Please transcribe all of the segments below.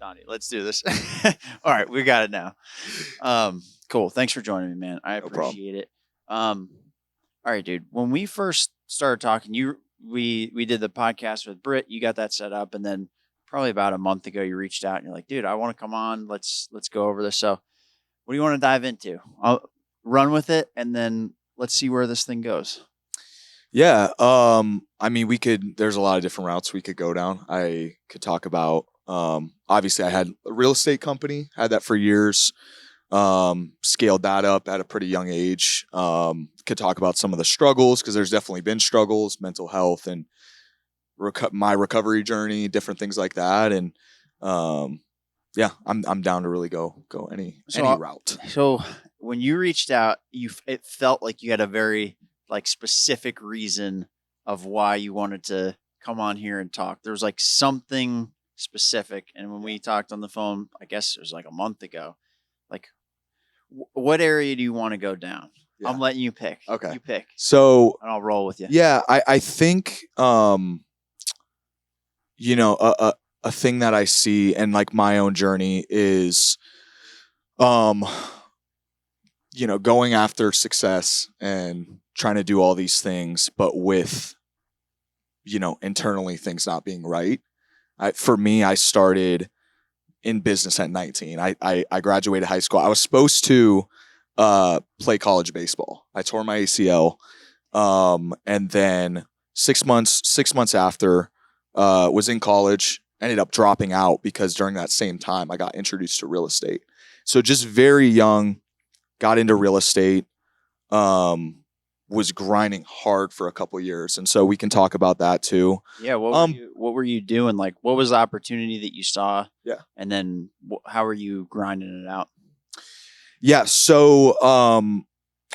Donnie, let's do this. All right, we got it now. Cool. Thanks for joining me, man. I No problem. appreciate it. All right, dude. When we first started talking, we did the podcast with Brit. You got that set up, and then probably about a month ago, you reached out and you're like, dude, I want to come on. Let's go over this. So, what do you want to dive into? I'll run with it, and then let's see where this thing goes. Yeah. I mean, there's a lot of different routes we could go down. I could talk about, obviously I had a real estate company, had that for years, scaled that up at a pretty young age. Could talk about some of the struggles, because there's definitely been struggles, mental health and my recovery journey, different things like that. And, yeah, I'm down to really go any route. So when you reached out, it felt like you had a very specific reason of why you wanted to come on here and talk. There was something specific. And when we talked on the phone, I guess it was a month ago, what area do you want to go down? Yeah. I'm letting you pick. Okay. You pick. So, and I'll roll with you. Yeah. I think, a thing that I see and my own journey is, going after success and trying to do all these things, but with, internally things not being right. For me, I started in business at 19. I graduated high school. I was supposed to play college baseball. I tore my ACL. And then 6 months after, was in college, ended up dropping out because during that same time I got introduced to real estate. So just very young, got into real estate, was grinding hard for a couple years. And so we can talk about that too. Yeah. What were you doing? What was the opportunity that you saw? Yeah. And then how were you grinding it out? Yeah. So,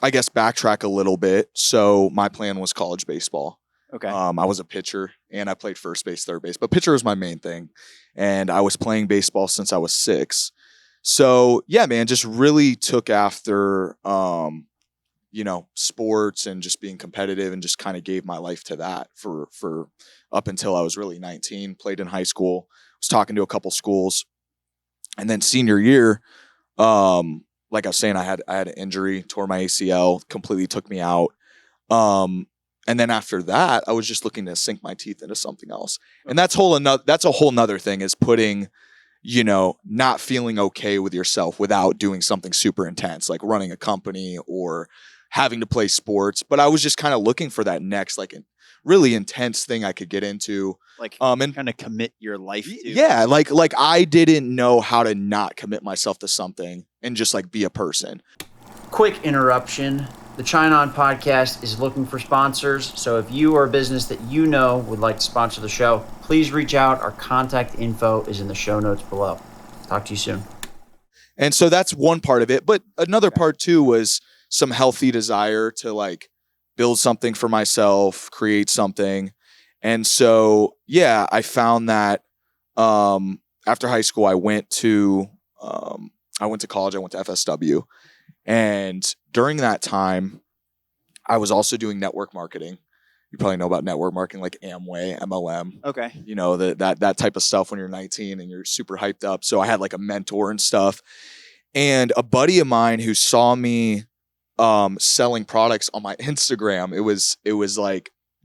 I guess backtrack a little bit. So my plan was college baseball. Okay. I was a pitcher and I played first base, third base, but pitcher was my main thing. And I was playing baseball since I was 6. So yeah, man, just really took after, sports and just being competitive, and just kind of gave my life to that for up until I was really 19, played in high school, was talking to a couple schools. And then senior year, like I was saying, I had an injury, tore my ACL, completely took me out. And then after that, I was just looking to sink my teeth into something else. And that's a whole nother thing, is putting, not feeling okay with yourself without doing something super intense, like running a company or having to play sports. But I was just kind of looking for that next, really intense thing I could get into. And kind of commit your life to. Yeah. Like I didn't know how to not commit myself to something and just be a person. Quick interruption. The China On podcast is looking for sponsors. So if you are a business that would like to sponsor the show, please reach out. Our contact info is in the show notes below. Talk to you soon. And so that's one part of it. But another part too was some healthy desire to build something for myself, create something. And so, yeah, I found that after high school, I went to college. I went to FSW. And during that time, I was also doing network marketing. You probably know about network marketing, like Amway, MLM. Okay. That type of stuff when you're 19 and you're super hyped up. So I had a mentor and stuff. And a buddy of mine who saw me selling products on my Instagram, it was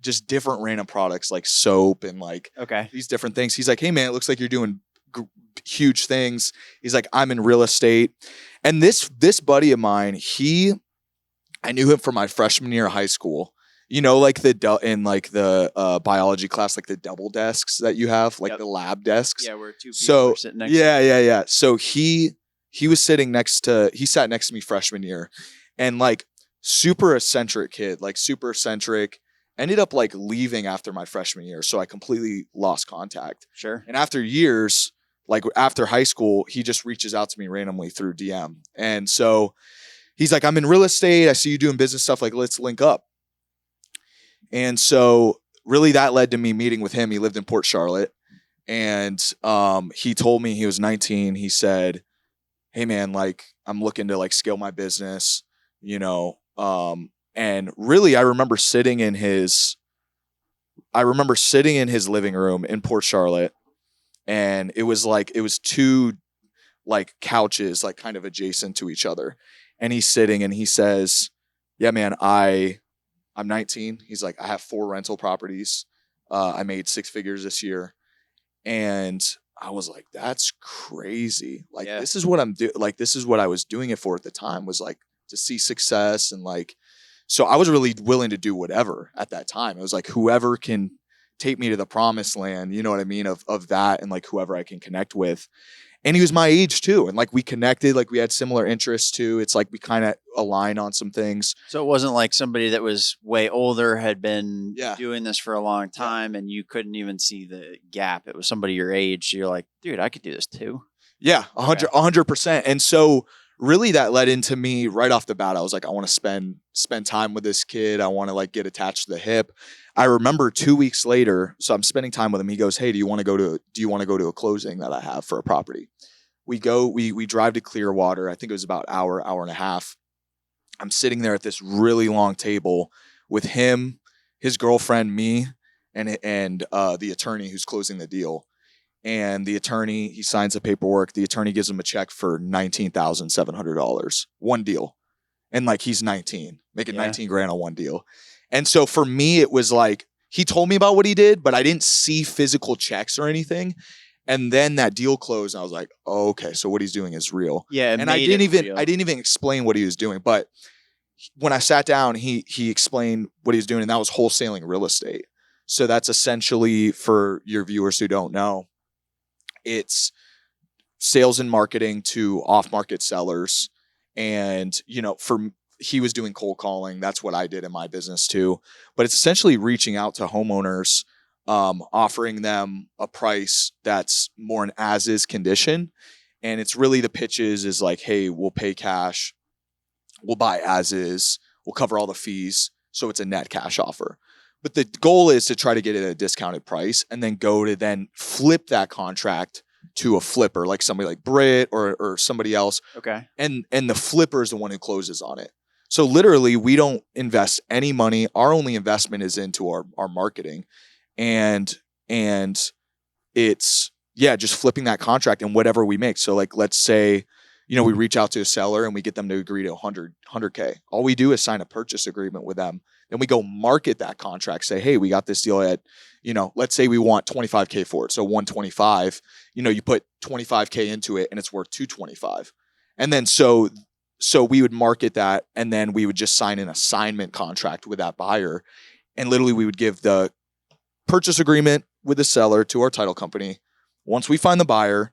just different random products like soap and these different things. He's like, hey man, it looks like you're doing huge things. He's like, I'm in real estate. And this buddy of mine, I knew him from my freshman year of high school. In the biology class, the double desks that you have, Yep. The lab desks. Yeah, where two people are sitting next to Yeah. So he sat next to me freshman year, and super eccentric kid, super eccentric. Ended up leaving after my freshman year, so I completely lost contact. Sure. And after years, after high school, he just reaches out to me randomly through DM. And so he's like, I'm in real estate. I see you doing business stuff. Let's link up. And so really that led to me meeting with him. He lived in Port Charlotte. And he told me, he was 19. He said, hey man, I'm looking to scale my business, and really I remember sitting in his living room in Port Charlotte. and it was two like couches, like kind of adjacent to each other. And he's sitting and he says, yeah, man, I'm 19. He's like, I have 4 rental properties. I made 6 figures this year. And I was like, that's crazy. Like, Yeah. this is what I'm doing. Like, this is what I was doing it for at the time, was like to see success. And like, so I was really willing to do whatever at that time. It was like, whoever can take me to the promised land, you know what I mean? Of that, and like whoever I can connect with. And he was my age too. And like we connected, like we had similar interests too. It's like we kind of align on some things. So it wasn't like somebody that was way older, had been Yeah. doing this for a long time, and you couldn't even see the gap. It was somebody your age. You're like, dude, I could do this too. Yeah, 100%. And so really that led into me right off the bat. I was like, I want to spend time with this kid. I want to like get attached to the hip. I remember 2 weeks later, so I'm spending time with him. He goes, hey, do you want to go to a closing that I have for a property? We drive to Clearwater. I think it was about hour and a half. I'm sitting there at this really long table with him, his girlfriend, me, and the attorney who's closing the deal. And the attorney, he signs the paperwork. The attorney gives him a check for $19,700. One deal. And like, he's 19, making 19 grand on one deal. And so for me, it was like, he told me about what he did, but I didn't see physical checks or anything. And then that deal closed, and I was like, oh, okay, so what he's doing is real. Yeah. And I didn't even explain what he was doing. But when I sat down, he explained what he was doing, and that was wholesaling real estate. So that's essentially, for your viewers who don't know, it's sales and marketing to off-market sellers. And, you know, he was doing cold calling. That's what I did in my business too. But it's essentially reaching out to homeowners, offering them a price that's more an as-is condition. And it's really, the pitches is like, hey, we'll pay cash, we'll buy as is, we'll cover all the fees. So it's a net cash offer. But the goal is to try to get it at a discounted price and then go to then flip that contract to a flipper, like somebody like Brit or somebody else. Okay. And the flipper is the one who closes on it. So literally, we don't invest any money. Our only investment is into our marketing. And it's, just flipping that contract and whatever we make. So like, let's say, we reach out to a seller and we get them to agree to 100K. All we do is sign a purchase agreement with them. Then we go market that contract, say, hey, we got this deal at, let's say we want 25K for it. So 125, you put 25K into it and it's worth 225. And then so we would market that, and then we would just sign an assignment contract with that buyer. And literally we would give the purchase agreement with the seller to our title company. Once we find the buyer,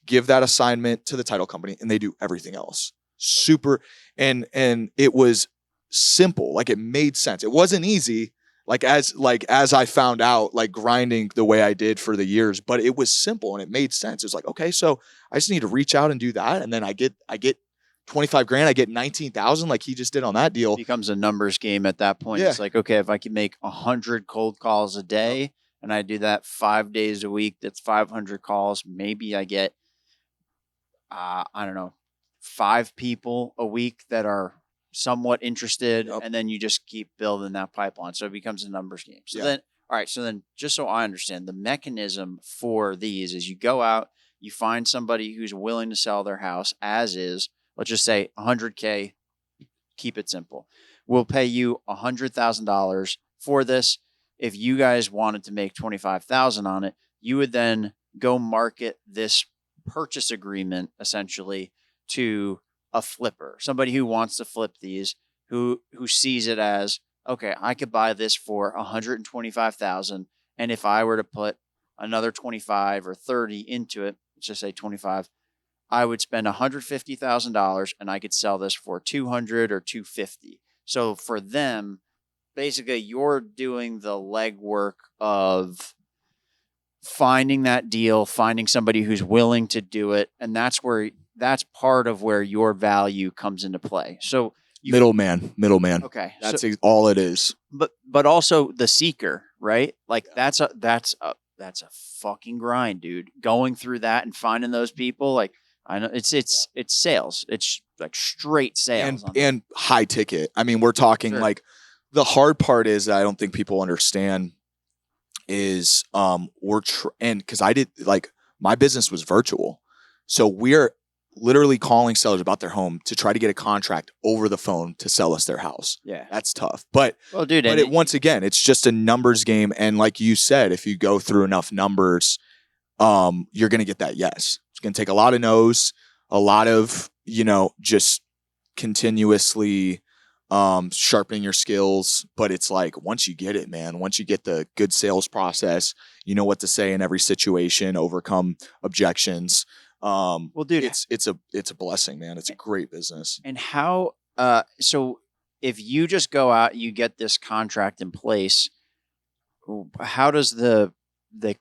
give that assignment to the title company, and they do everything else. Super. And it was simple. Like, it made sense. It wasn't easy. As I found out, like grinding the way I did for the years, but it was simple and it made sense. It was like, okay, so I just need to reach out and do that. And then I get 25 grand, I get 19,000 like he just did on that deal. It becomes a numbers game at that point. Yeah. It's like, okay, if I can make 100 cold calls a day and I do that 5 days a week, that's 500 calls. Maybe I get, I don't know, 5 people a week that are somewhat interested. Yep. And then you just keep building that pipeline. So it becomes a numbers game. So then, all right. So then, just so I understand, the mechanism for these is you go out, you find somebody who's willing to sell their house as is. Let's just say 100K, keep it simple. We'll pay you $100,000 for this. If you guys wanted to make 25,000 on it, you would then go market this purchase agreement essentially to a flipper, somebody who wants to flip these, who sees it as, okay, I could buy this for 125,000. And if I were to put another 25 or 30 into it, let's just say 25, I would spend $150,000 and I could sell this for 200 or 250. So for them, basically you're doing the legwork of finding that deal, finding somebody who's willing to do it. And that's part of where your value comes into play. So middleman. Okay. That's all it is. But also the seeker, right? Like that's a fucking grind, dude. Going through that and finding those people, like, I know it's sales. It's like straight sales and high ticket. I mean, we're talking like, the hard part is that I don't think people understand is and because I did, like, my business was virtual. So we're literally calling sellers about their home to try to get a contract over the phone to sell us their house. Yeah. That's tough. But Well, dude, but once again, it's just a numbers game. And like you said, if you go through enough numbers, you're going to get that yes. It's going to take a lot of no's, a lot of, just continuously sharpening your skills. But it's like, once you get it, man, once you get the good sales process, you know what to say in every situation, overcome objections. Well, dude, it's a blessing, man. It's a great business. And how, so if you just go out, you get this contract in place, how does the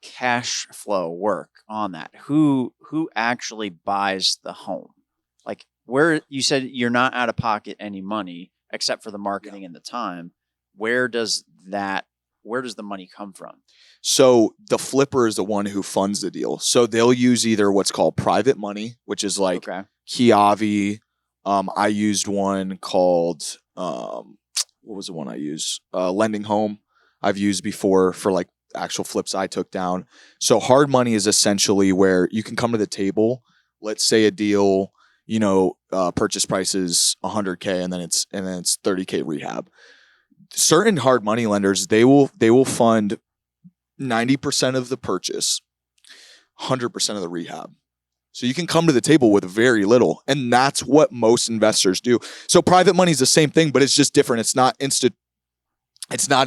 cash flow work on that? Who actually buys the home? Like, where you said you're not out of pocket any money except for the marketing and the time. Where does the money come from? So the flipper is the one who funds the deal. So they'll use either what's called private money, which is like Kiavi. I used one called, what was the one I used? Lending Home. I've used before for like actual flips I took down. So hard money is essentially where you can come to the table. Let's say a deal, purchase price is $100K and then it's $30K rehab. Certain hard money lenders, they will fund 90% of the purchase, 100% of the rehab. So you can come to the table with very little. And that's what most investors do. So private money is the same thing, but it's just different. It's not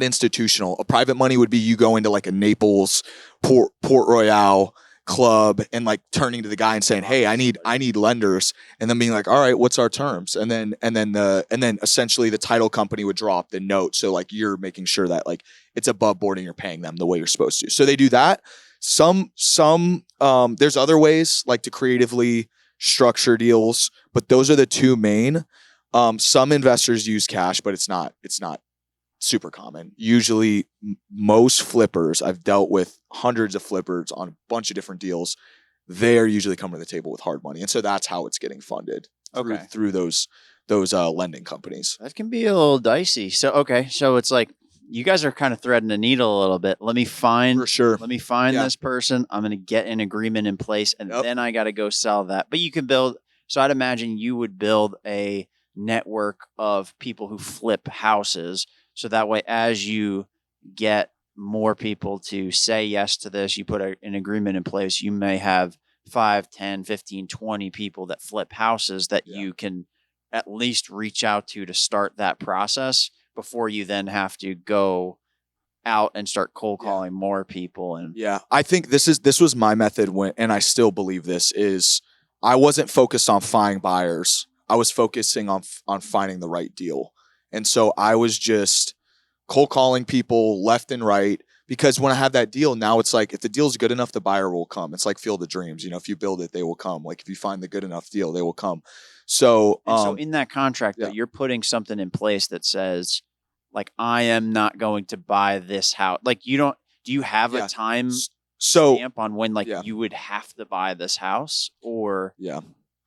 institutional. A private money would be you go into like a Naples, Port Royale club and like turning to the guy and saying, "Hey, I need lenders," and then being like, "All right, what's our terms?" And then essentially the title company would draw up the note. So like you're making sure that like it's above board and you're paying them the way you're supposed to. So they do that. Some there's other ways like to creatively structure deals, but those are the two main. Some investors use cash, but it's not super common. Usually most flippers, I've dealt with hundreds of flippers on a bunch of different deals. They're usually coming to the table with hard money. And so that's how it's getting funded through those lending companies. That can be a little dicey. So it's like you guys are kind of threading the needle a little bit. Let me find this person. I'm going to get an agreement in place and then I got to go sell that. But you can build, so I'd imagine you would build a network of people who flip houses. So that way, as you get more people to say yes to this, you put an agreement in place, you may have 5, 10, 15, 20 people that flip houses that you can at least reach out to start that process before you then have to go out and start cold calling more people. And I think this was my method and I still believe this is I wasn't focused on finding buyers. I was focusing on finding the right deal. And so I was just cold calling people left and right because when I have that deal, now it's like if the deal's good enough, the buyer will come. It's like Field of Dreams. If you build it, they will come. Like if you find the good enough deal, they will come. So, so in that contract, though, you're putting something in place that says, like, I am not going to buy this house. Like, do you have a time stamp on when you would have to buy this house, or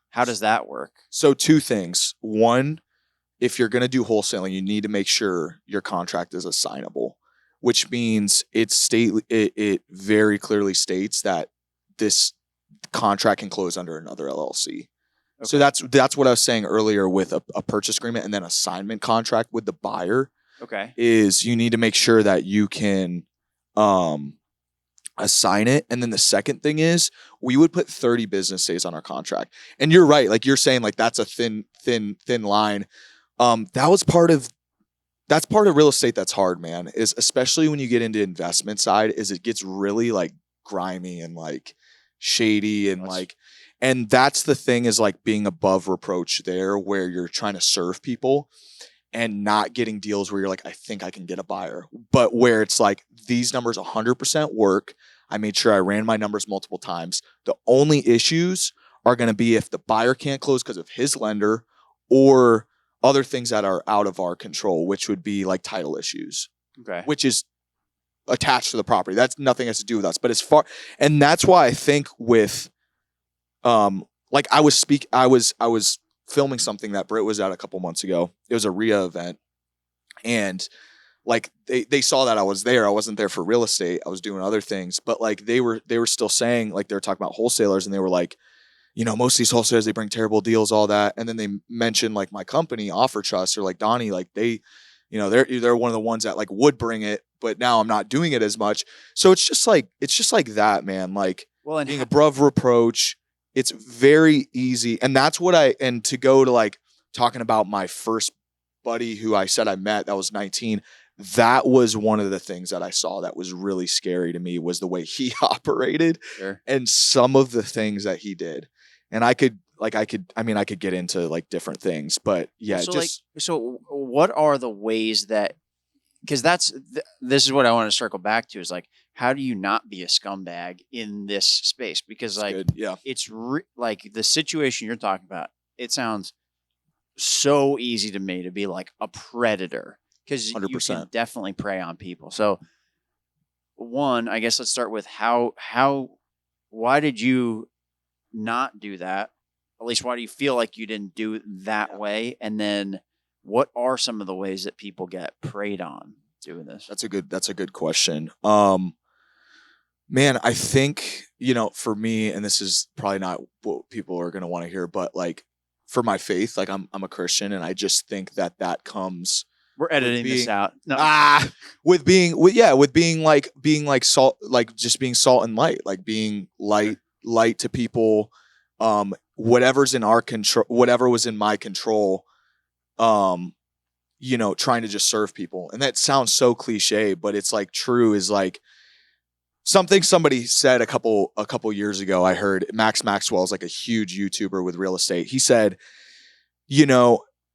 how does that work? So two things. One, if you're going to do wholesaling, you need to make sure your contract is assignable, which means it very clearly states that this contract can close under another LLC. Okay. So that's what I was saying earlier with a purchase agreement and then assignment contract with the buyer. Okay. Is you need to make sure that you can assign it. And then the second thing is we would put 30 business days on our contract. And you're right. Like you're saying, like that's a thin line. That's part of real estate that's hard, man, is especially when you get into investment side is it gets really like grimy and like shady and and that's the thing is like being above reproach there where you're trying to serve people and not getting deals where you're like, I think I can get a buyer, but where it's like these numbers 100% work. I made sure I ran my numbers multiple times. The only issues are going to be if the buyer can't close because of his lender or other things that are out of our control, which would be like title issues, which is attached to the property. That's nothing has to do with us, but and that's why I think with, like I was filming something that Brit was at a couple months ago. It was a RIA event and like they saw that I was there. I wasn't there for real estate. I was doing other things, but like they were still saying, like, they were talking about wholesalers, and they were like, most of these wholesalers, they bring terrible deals, all that. And then they mentioned like my company, Offer Trust, or like Donnie, like they, they're one of the ones that like would bring it, but now I'm not doing it as much. So it's just like that, man. Like, Well, and being above reproach, it's very easy. And that's what and to go to like talking about my first buddy who I said I met, that was 19. That was one of the things that I saw that was really scary to me, was the way he operated. Sure. And some of the things that he did. And I could get into like different things, but yeah, so what are the ways that, because this is what I want to circle back to, is like, how do you not be a scumbag in this space? Because like, good. Yeah. it's like the situation you're talking about, it sounds so easy to me to be like a predator, because you 100%. can definitely prey on people. So one, I guess let's start with why did you not do that? At least why do you feel like you didn't do it that way? And then what are some of the ways that people get preyed on doing this? That's a good question. Man, I think, for me, and this is probably not what people are going to want to hear, but like, for my faith, like I'm a Christian, and I just think that comes. We're editing this out. No. With being like salt, like just being salt and light, like being light to people. Whatever's in our control, whatever was in my control, trying to just serve people. And that sounds so cliche, but it's like true, is like something somebody said a couple years ago. I heard Max Maxwell is like a huge YouTuber with real estate. He said,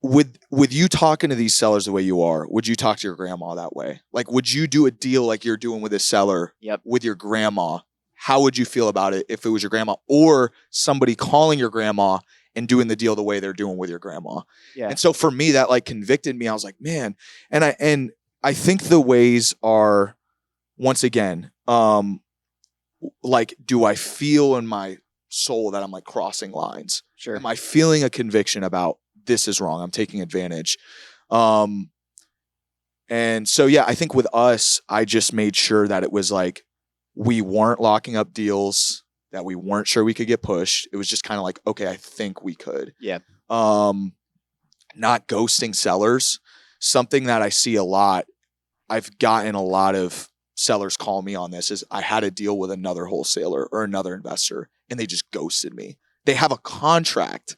with you talking to these sellers the way you are, would you talk to your grandma that way? Like, would you do a deal like you're doing with a seller with your grandma? How would you feel about it if it was your grandma, or somebody calling your grandma and doing the deal the way they're doing with your grandma? Yeah. And so for me, that like convicted me. I was like, man, and I think the ways are, once again, like, do I feel in my soul that I'm like crossing lines? Sure. Am I feeling a conviction about this is wrong? I'm taking advantage. And so, yeah, I think with us, I just made sure that it was like, we weren't locking up deals that we weren't sure we could get pushed. It was just kind of like, okay, I think we could. Yeah. Not ghosting sellers. Something that I see a lot. I've gotten a lot of sellers call me on this, is I had a deal with another wholesaler or another investor, and they just ghosted me. They have a contract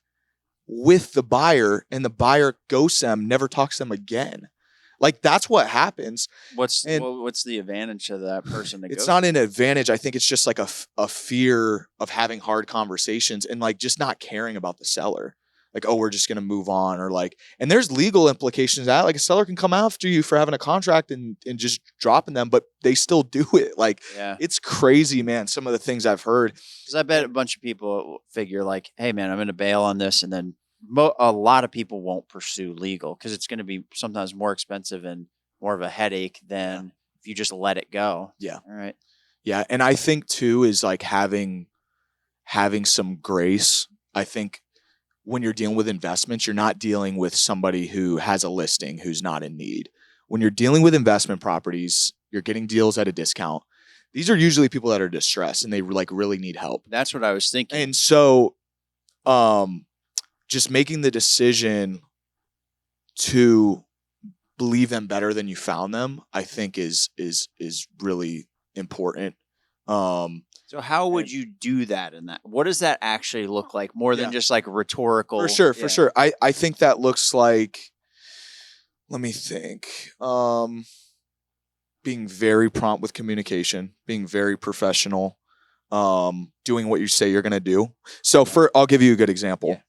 with the buyer, and the buyer ghosts them, never talks to them again. Like, that's what happens. What's the advantage of that person? It's not an advantage. I think it's just like a fear of having hard conversations, and like just not caring about the seller. Like, oh, we're just going to move on, or like, and there's legal implications of that. Like, a seller can come after you for having a contract and just dropping them, but they still do it. Like, It's crazy, man. Some of the things I've heard. Because I bet a bunch of people figure like, hey man, I'm going to bail on this. And then a lot of people won't pursue legal, because it's going to be sometimes more expensive and more of a headache than if you just let it go. Yeah. All right. Yeah. And I think too, is like having some grace. I think when you're dealing with investments, you're not dealing with somebody who has a listing who's not in need. When you're dealing with investment properties, you're getting deals at a discount. These are usually people that are distressed and they like really need help. That's what I was thinking. And so, just making the decision to believe them better than you found them, I think is really important. So how would you do that in that? What does that actually look like, more than just like rhetorical? For sure. I think that looks like, let me think. Being very prompt with communication, being very professional, doing what you say you're going to do. So I'll give you a good example. Yeah.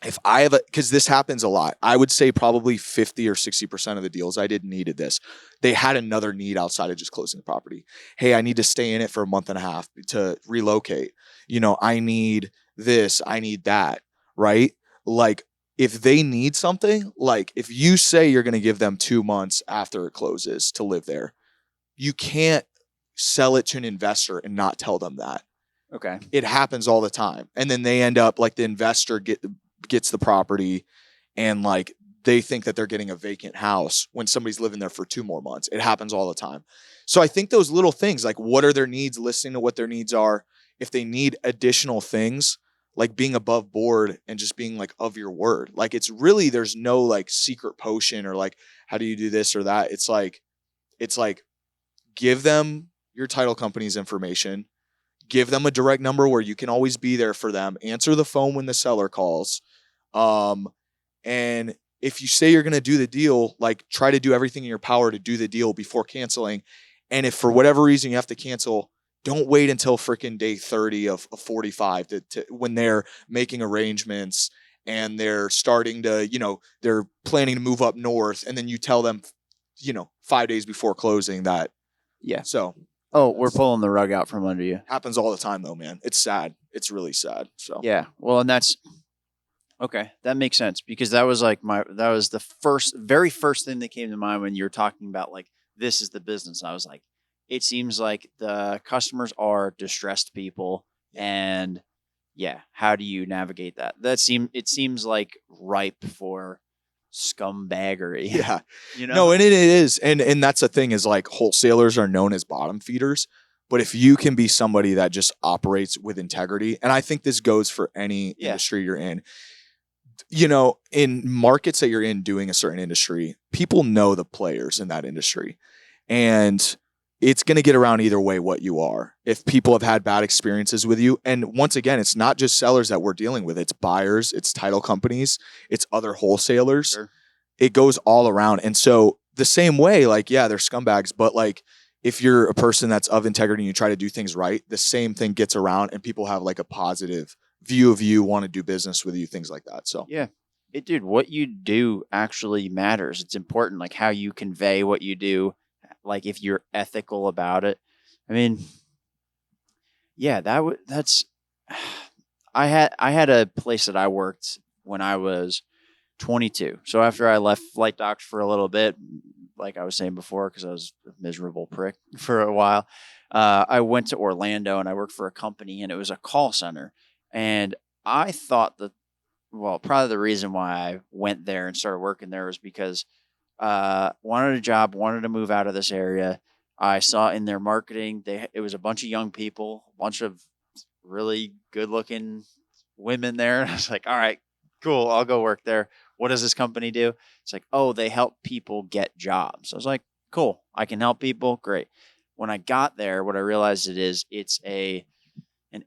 If I have because this happens a lot, I would say probably 50 or 60% of the deals I did needed this. They had another need outside of just closing the property. Hey, I need to stay in it for a month and a half to relocate. I need this, I need that, right? Like, if they need something, like if you say you're going to give them 2 months after it closes to live there, you can't sell it to an investor and not tell them that. Okay. It happens all the time. And then they end up like the investor gets the property and like they think that they're getting a vacant house when somebody's living there for 2 more months. It happens all the time. So I think those little things, like what are their needs, listening to what their needs are, if they need additional things, like being above board and just being like of your word. Like it's really, there's no like secret potion or like, how do you do this or that? It's like give them your title company's information, give them a direct number where you can always be there for them, answer the phone when the seller calls. And if you say you're going to do the deal, like try to do everything in your power to do the deal before canceling. And if for whatever reason you have to cancel, don't wait until freaking day 30 of 45 to when they're making arrangements and they're starting to, they're planning to move up north. And then you tell them, 5 days before closing that. Yeah. So. Oh, we're pulling the rug out from under you. Happens all the time though, man. It's sad. It's really sad. So. Yeah. Well, and that's okay. That makes sense because that was the very first thing that came to mind when you were talking about like, this is the business. I was like, it seems like the customers are distressed people, and yeah, how do you navigate that? It seems like ripe for scumbaggery. Yeah. No, and it is. And that's the thing is like wholesalers are known as bottom feeders. But if you can be somebody that just operates with integrity, and I think this goes for any industry you're in, in markets that you're in doing a certain industry, people know the players in that industry. And it's going to get around either way what you are. If people have had bad experiences with you, and once again, it's not just sellers that we're dealing with, it's buyers, it's title companies, it's other wholesalers. Sure. It goes all around. And so the same way, like, yeah, they're scumbags, but like if you're a person that's of integrity and you try to do things right, the same thing gets around and people have like a positive view of you, want to do business with you, things like that. So yeah. Dude, what you do actually matters. It's important, like how you convey what you do, like if you're ethical about it. I mean, yeah, that's. I had a place that I worked when I was 22. So after I left Flight Docs for a little bit, like I was saying before, because I was a miserable prick for a while, I went to Orlando and I worked for a company, and it was a call center. And I thought that, well, probably the reason why I went there and started working there was because wanted a job, wanted to move out of this area. I saw in their marketing, it was a bunch of young people, a bunch of really good looking women there. And I was like, all right, cool. I'll go work there. What does this company do? It's like, oh, they help people get jobs. I was like, cool. I can help people. Great. When I got there, what I realized it's an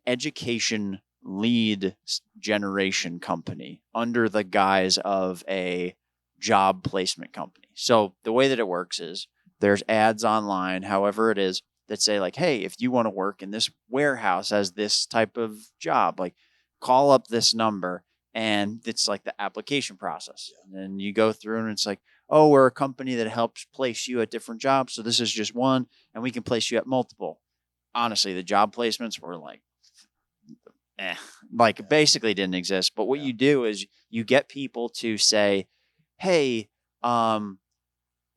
education lead generation company under the guise of a job placement company. So the way that it works is there's ads online, however it is, that say like, hey, if you want to work in this warehouse as this type of job, like call up this number, and it's like the application process. And then you go through and it's like, oh, we're a company that helps place you at different jobs. So this is just one, and we can place you at multiple. Honestly, the job placements were like, basically didn't exist. But what you do is you get people to say, hey,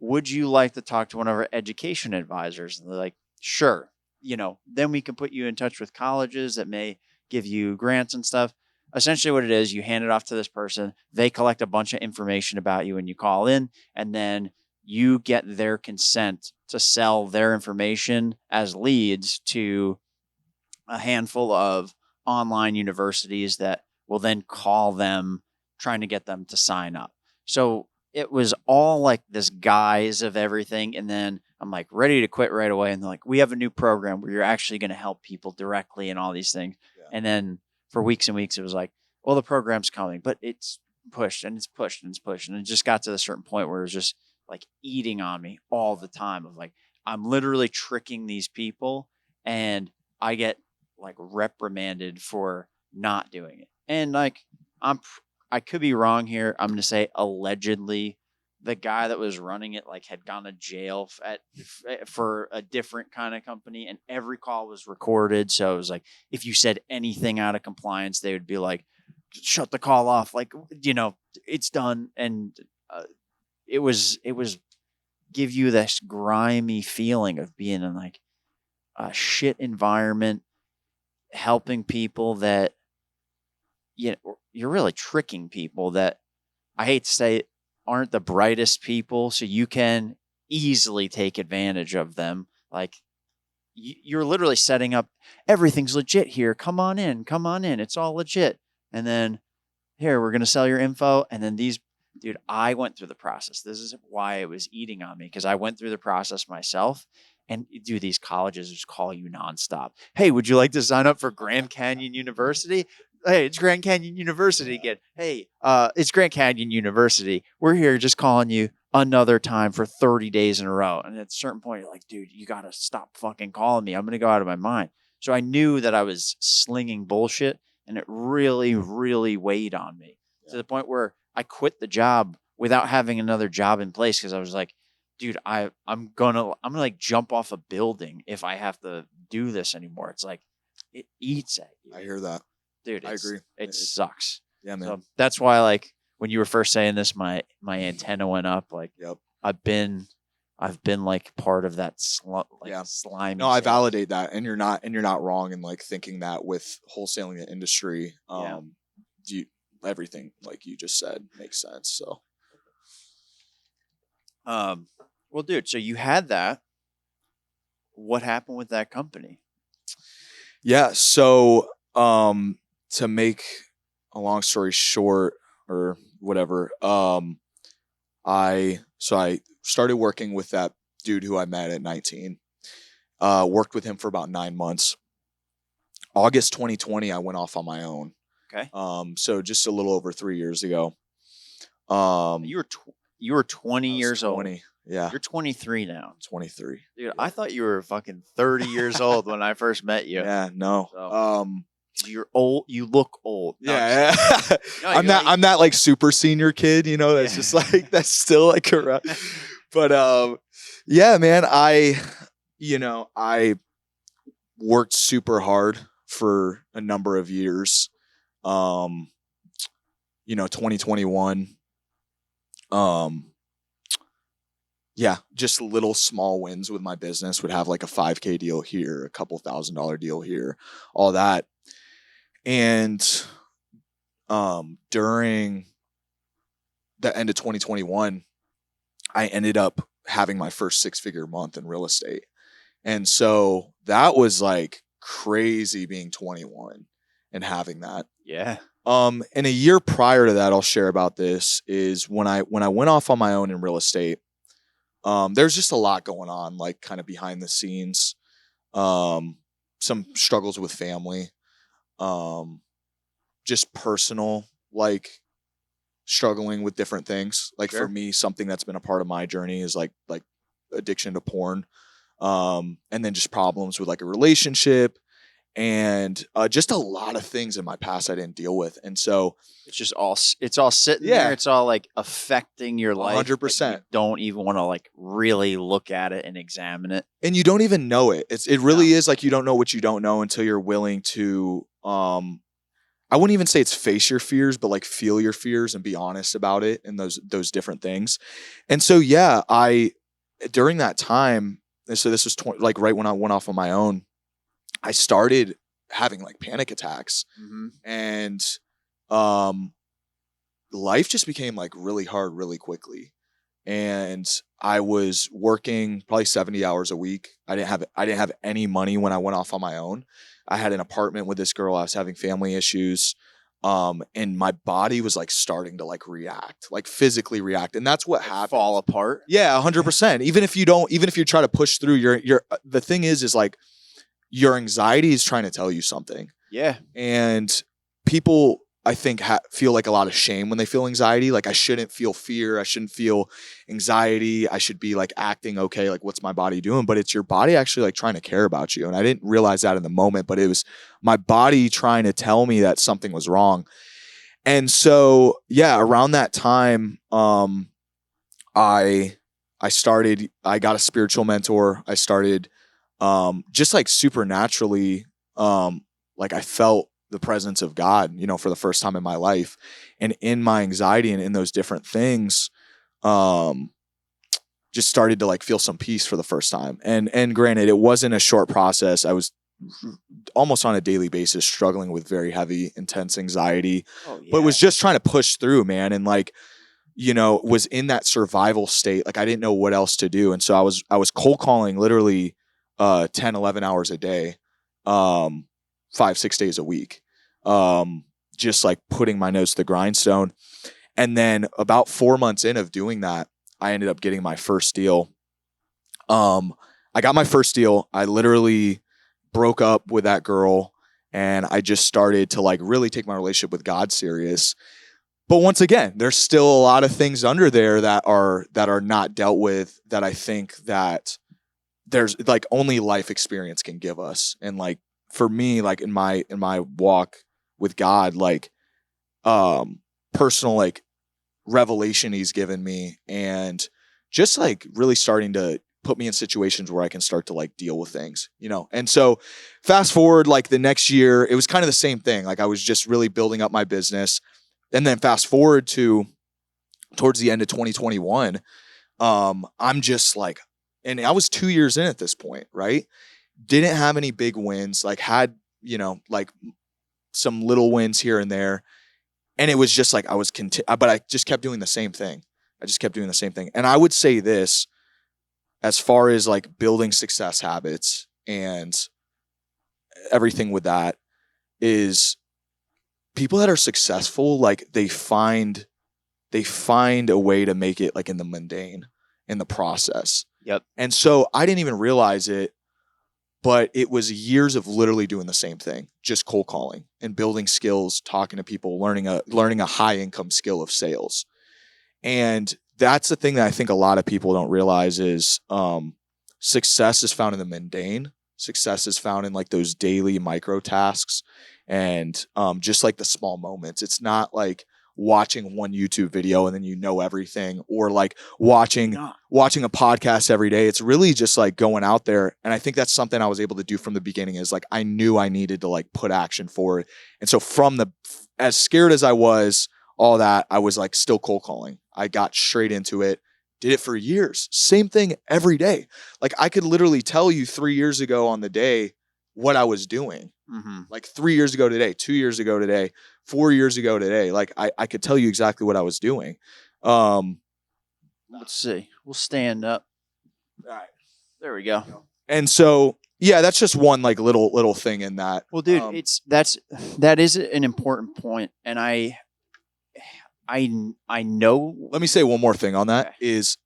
would you like to talk to one of our education advisors? And they're like, sure. Then we can put you in touch with colleges that may give you grants and stuff. Essentially what it is, you hand it off to this person. They collect a bunch of information about you and you call in, and then you get their consent to sell their information as leads to a handful of online universities that will then call them, trying to get them to sign up. So it was all like this guise of everything. And then I'm like ready to quit right away. And they're like, we have a new program where you're actually going to help people directly and all these things. Yeah. And then for weeks and weeks, it was like, well, the program's coming, but it's pushed and it's pushed and it's pushed. And it just got to a certain point where it was just like eating on me all the time of like, I'm literally tricking these people, and I get like reprimanded for not doing it. And like, I could be wrong here. I'm going to say allegedly the guy that was running it like had gone to jail for a different kind of company, and every call was recorded. So it was like, if you said anything out of compliance, they would be like, shut the call off. Like, it's done. And it was give you this grimy feeling of being in like a shit environment, helping people that, you're really tricking people that, I hate to say it, aren't the brightest people, so you can easily take advantage of them. Like you're literally setting up, everything's legit here. Come on in. It's all legit. And then here, we're going to sell your info. And then dude, I went through the process. This is why it was eating on me, because I went through the process myself. And dude, these colleges just call you nonstop. Hey, would you like to sign up for Grand Canyon University? Hey, it's Grand Canyon University again. Hey, it's Grand Canyon University. We're here just calling you another time for 30 days in a row. And at a certain point, you're like, dude, you got to stop fucking calling me. I'm going to go out of my mind. So I knew that I was slinging bullshit, and it really, really weighed on me to the point where I quit the job without having another job in place, because I was like, dude, I'm gonna like jump off a building if I have to do this anymore. It's like, it eats at you. I hear that. Dude, I agree. It sucks. Yeah, man. So that's why, like, when you were first saying this, my antenna went up. Like, Yep. I've been like part of that slimy. No, I validate that, and you're not wrong in like thinking that with wholesaling the industry. Everything like you just said makes sense. So, well, dude, so you had that. What happened with that company? Yeah. So, to make a long story short, or whatever, I started working with that dude who I met at 19. Worked with him for about 9 months. August 2020, I went off on my own. Okay. So just a little over 3 years ago. You were 20 years 20, old. Yeah. You're 23 now. 23. Dude, yeah. I thought you were fucking 30 years old when I first met you. Yeah, no. So, you're old. You look old. No, yeah. No, I'm that like super senior kid, that's just like, that's still like around. But yeah, man, I worked super hard for a number of years. 2021. Yeah, just little small wins with my business. Would have like a 5K deal here, a couple $1,000 deal here, all that. And during the end of 2021, I ended up having my first 6-figure month in real estate. And so that was like crazy being 21 and having that. Yeah. And a year prior to that, I'll share about this, is when I went off on my own in real estate. There's just a lot going on, like kind of behind the scenes. Some struggles with family, just personal, like struggling with different things. Like Sure. for me, something that's been a part of my journey is like addiction to porn. And then just problems with like a relationship, and just a lot of things in my past I didn't deal with. And so it's all sitting there. It's all like affecting your life. 100%. You don't even want to like really look at it and examine it. And you don't even know it. It really is like, you don't know what you don't know until you're willing to, I wouldn't even say it's face your fears, but like feel your fears and be honest about it and those different things. And so, yeah, during that time, so this was like right when I went off on my own, I started having like panic attacks. Mm-hmm. And life just became like really hard really quickly. And I was working probably 70 hours a week. I didn't have any money when I went off on my own. I had an apartment with this girl. I was having family issues. And my body was like starting to like react, like physically react. And that's what happened. Fall apart. Yeah, 100%. Even if you try to push through, the thing is like your anxiety is trying to tell you something. Yeah. And people, I think, feel like a lot of shame when they feel anxiety. Like, I shouldn't feel fear. I shouldn't feel anxiety. I should be like acting okay. Like, what's my body doing? But it's your body actually like trying to care about you. And I didn't realize that in the moment, but it was my body trying to tell me that something was wrong. And so, yeah, around that time, I got a spiritual mentor. I started, just like supernaturally, like I felt the presence of God, for the first time in my life, and in my anxiety and in those different things, just started to like feel some peace for the first time. And granted, it wasn't a short process. I was almost on a daily basis struggling with very heavy, intense anxiety, but was just trying to push through, man. And like, was in that survival state. Like I didn't know what else to do. And so I was cold calling literally 10, 11 hours a day, 5-6 days a week. Just like putting my nose to the grindstone. And then about 4 months in of doing that, I ended up getting my first deal. I got my first deal. I literally broke up with that girl and I just started to like really take my relationship with God serious. But once again, there's still a lot of things under there that are not dealt with, that I think that there's like only life experience can give us. And like for me, like in my walk with God, like personal like revelation he's given me, and just like really starting to put me in situations where I can start to like deal with things, And so fast forward like the next year, it was kind of the same thing. Like I was just really building up my business. And then fast forward to towards the end of 2021, I'm just like, and I was 2 years in at this point, right? Didn't have any big wins, like had, like some little wins here and there. And it was just like, but I just kept doing the same thing. And I would say this, as far as like building success habits and everything with that, is people that are successful, like they find a way to make it like in the mundane, in the process. Yep. And so I didn't even realize it, but it was years of literally doing the same thing, just cold calling and building skills, talking to people, learning a high income skill of sales. And that's the thing that I think a lot of people don't realize is success is found in the mundane. Success is found in like those daily micro tasks and just like the small moments. It's not like watching one YouTube video and then everything, or like watching a podcast every day. It's really just like going out there. And I think that's something I was able to do from the beginning, is like I knew I needed to like put action forward. And so as scared as I was, all that, I was like still cold calling. I got straight into it, did it for years. Same thing every day. Like I could literally tell you 3 years ago on the day what I was doing. Mm-hmm. Like 3 years ago today, 2 years ago today, 4 years ago today. Like I could tell you exactly what I was doing. Let's see. We'll stand up. All right. There we go. And so, yeah, that's just one like little thing in that. Well, dude, that is an important point, and I know. Let me say one more thing on that, is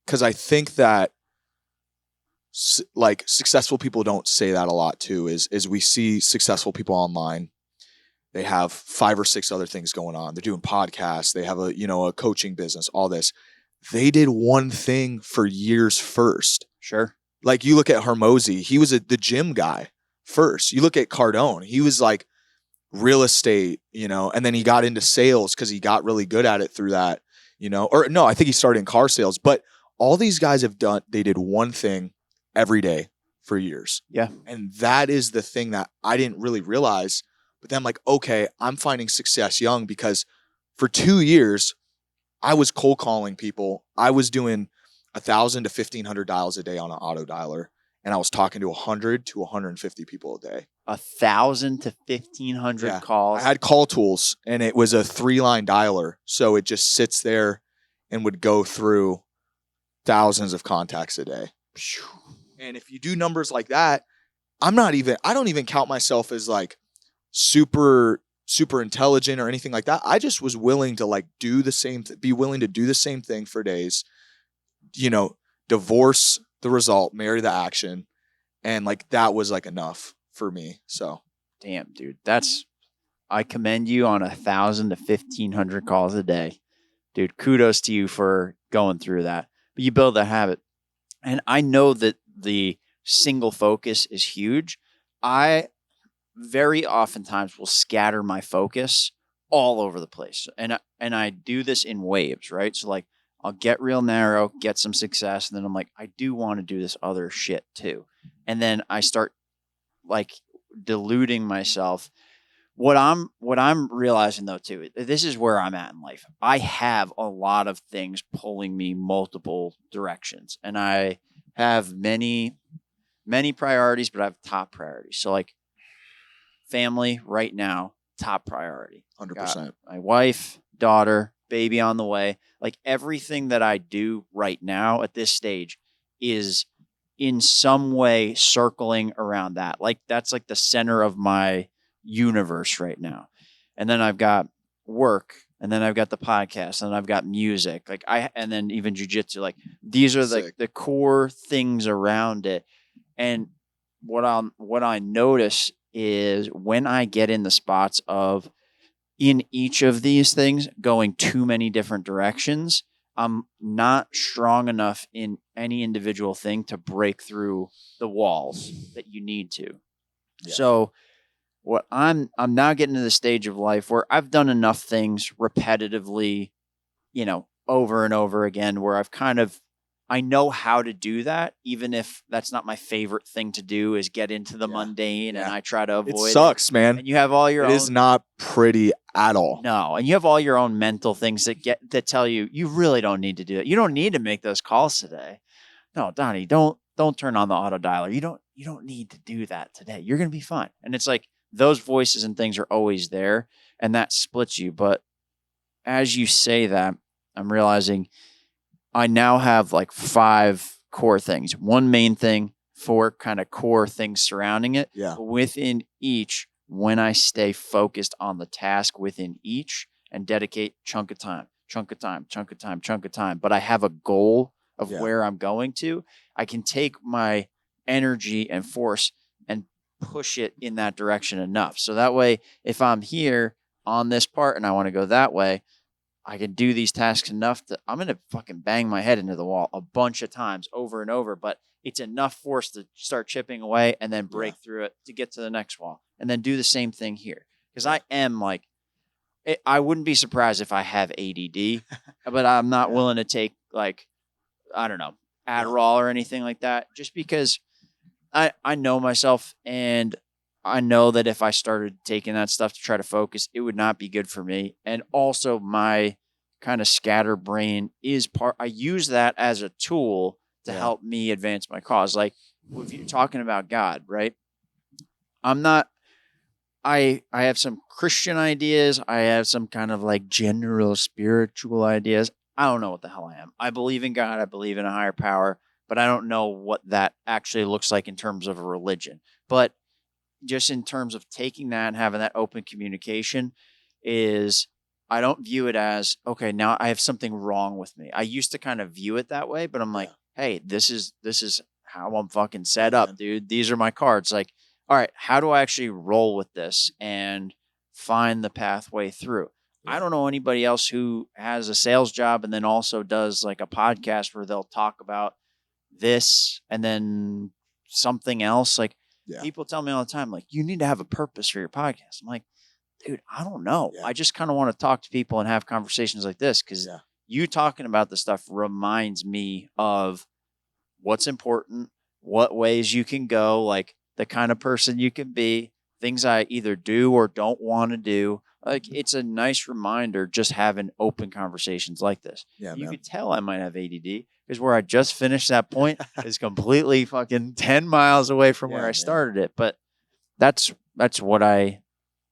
because I think that like successful people don't say that a lot too, is we see successful people online. They have 5 or 6 other things going on. They're doing podcasts. They have a coaching business, all this. They did one thing for years first. Sure. Like you look at Hormozy, he was the gym guy first. You look at Cardone, he was like real estate, and then he got into sales because he got really good at it through that, or no, I think he started in car sales. But all these guys they did one thing every day for years. Yeah. And that is the thing that I didn't really realize. But then I'm like, okay, I'm finding success young, because for 2 years, I was cold calling people. I was doing 1,000 to 1,500 dials a day on an auto dialer. And I was talking to 100 to 150 people a day. 1,000 to 1,500 calls. I had call tools, and it was a 3-line dialer. So it just sits there and would go through thousands of contacts a day. And if you do numbers like that, I don't even count myself as like super intelligent or anything like that. I just was willing to like be willing to do the same thing for days, divorce the result, marry the action. And like, that was like enough for me. So. Damn, dude, I commend you on 1,000 to 1,500 calls a day, dude. Kudos to you for going through that, but you build that habit. And I know that the single focus is huge. I very oftentimes will scatter my focus all over the place. And I do this in waves, right? So like I'll get real narrow, get some success, and then I'm like, I do want to do this other shit too. And then I start like deluding myself. What I'm realizing though too, this is where I'm at in life. I have a lot of things pulling me multiple directions, and I have many priorities, but I have top priorities. So like family right now, top priority. 100%. My wife, daughter, baby on the way. Like everything that I do right now at this stage is in some way circling around that. Like that's like the center of my universe right now. And then I've got work, and then I've got the podcast, and then I've got music. And then even jujitsu. Like these are the core things around it. And what I notice is when I get in the spots of in each of these things going too many different directions, I'm not strong enough in any individual thing to break through the walls that you need to. Yeah. So what I'm now getting to the stage of life where I've done enough things repetitively, over and over again, where I know how to do that, even if that's not my favorite thing to do is get into the mundane, and I try to avoid it. It sucks, man. And you have all your own. It is not pretty at all. No, and you have all your own mental things that tell you really don't need to do it. You don't need to make those calls today. No, Donnie, don't turn on the auto dialer. You don't need to do that today. You're going to be fine. And it's like those voices and things are always there, and that splits you. But as you say that, I'm realizing I now have like 5 core things. One main thing, 4 kind of core things surrounding it. Yeah. Within each, when I stay focused on the task within each and dedicate chunk of time, but I have a goal of where I'm going to, I can take my energy and force and push it in that direction enough. So that way, if I'm here on this part and I want to go that way, I can do these tasks enough that I'm going to fucking bang my head into the wall a bunch of times over and over, but it's enough force to start chipping away and then break through it to get to the next wall and then do the same thing here. Because I am like, I wouldn't be surprised if I have ADD, but I'm not willing to take like, I don't know, Adderall or anything like that, just because I know myself, and I know that if I started taking that stuff to try to focus, it would not be good for me. And also my kind of scatterbrain I use that as a tool to help me advance my cause. Like if you're talking about God, right? I have some Christian ideas. I have some kind of like general spiritual ideas. I don't know what the hell I am. I believe in God. I believe in a higher power, but I don't know what that actually looks like in terms of a religion. But just in terms of taking that and having that open communication I don't view it as, okay, now I have something wrong with me. I used to kind of view it that way, but I'm like, hey, this is how I'm fucking set up, dude. These are my cards. Like, all right, how do I actually roll with this and find the pathway through? Yeah. I don't know anybody else who has a sales job and then also does like a podcast where they'll talk about this and then something else. Like, people tell me all the time, like, you need to have a purpose for your podcast. I'm like, dude, I don't know. I just kind of want to talk to people and have conversations like this because you talking about the stuff reminds me of what's important, what ways you can go, like the kind of person you can be, things I either do or don't want to do. Like, it's a nice reminder just having open conversations like this. Yeah, you could tell I might have ADD because where I just finished that point is completely fucking 10 miles away from where I started it. But that's what I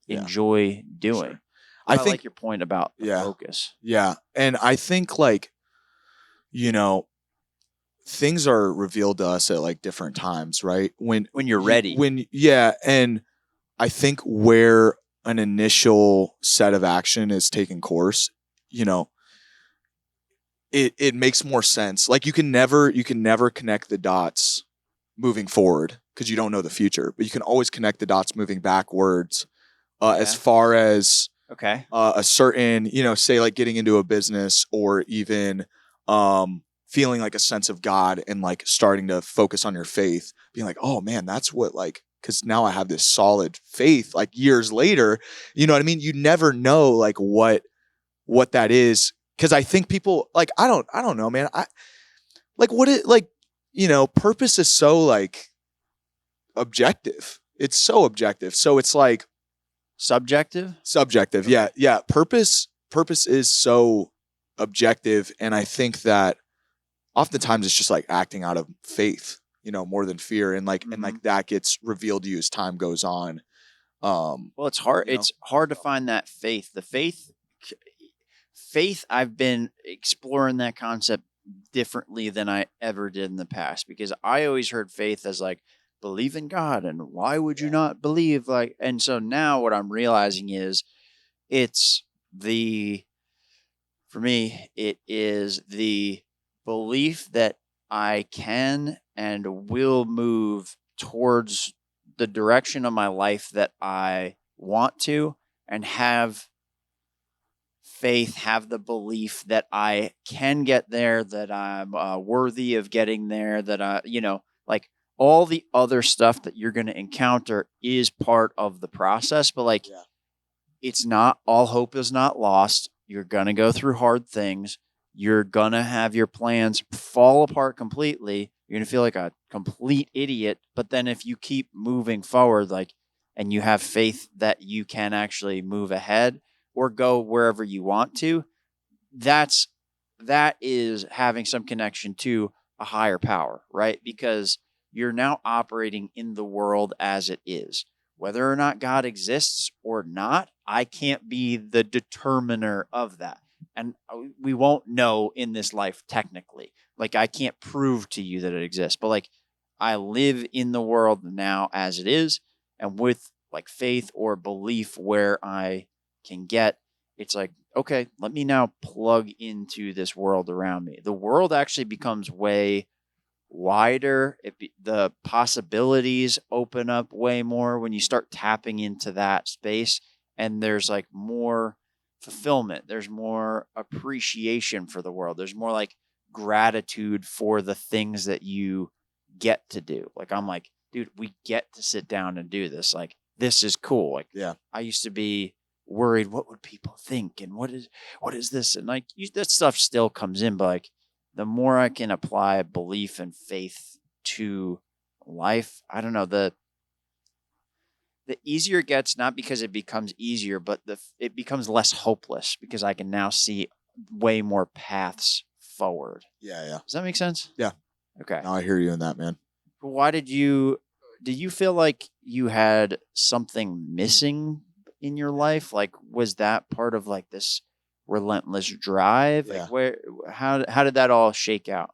enjoy doing. Sure. I think, like your point about the focus. Yeah. And I think like, things are revealed to us at like different times, right? When you're ready. And I think where an initial set of action is taking course, it makes more sense. Like you can never connect the dots moving forward because you don't know the future, but you can always connect the dots moving backwards as far as a certain, say like getting into a business or even feeling like a sense of God and like starting to focus on your faith, being like, oh man, that's what like, because now I have this solid faith like years later, you know what I mean? You never know like what that is. Cause I think people like, I don't know, man. I like what it like, purpose is so like objective. It's so objective. So it's like subjective. Okay. Yeah. Purpose is so objective. And I think that oftentimes it's just like acting out of faith, more than fear. And like, and like that gets revealed to you as time goes on. Well, it's hard. It's hard to find that faith. The faith, I've been exploring that concept differently than I ever did in the past, because I always heard faith as like, believe in God, and why would you Yeah. not believe? Like, and so now what I'm realizing is it's the, for me, it is the belief that I can and will move towards the direction of my life that I want to, and have faith, have the belief that I can get there, that I'm worthy of getting there, that like all the other stuff that you're going to encounter is part of the process. But like, Yeah. it's not, all hope is not lost. You're going to go through hard things. You're going to have your plans fall apart completely. You're going to feel like a complete idiot. But then if you keep moving forward, like, and you have faith that you can actually move ahead or go wherever you want to, that is having some connection to a higher power, right? Because you're now operating in the world as it is. Whether or not God exists or not, I can't be the determiner of that. And we won't know in this life technically. Like, I can't prove to you that it exists, but like, I live in the world now as it is, and with like faith or belief where I can get, it's like, okay, let me now plug into this world around me. The world actually becomes way wider. The possibilities open up way more when you start tapping into that space, and there's like more fulfillment. There's more appreciation for the world. There's more like gratitude for the things that you get to do. Like, I'm like, dude, we get to sit down and do this. Like, this is cool. Like, Yeah. I used to be worried, what would people think, and what is this, and like, that stuff still comes in, but like, the more I can apply belief and faith to life, I don't know, the easier it gets, not because it becomes easier, but it becomes less hopeless because I can now see way more paths forward. Yeah. Does that make sense? Yeah. Okay. No, I hear you in that, man. Why did you feel like you had something missing in your life? Like, was that part of like this relentless drive? Yeah. Like, how did that all shake out?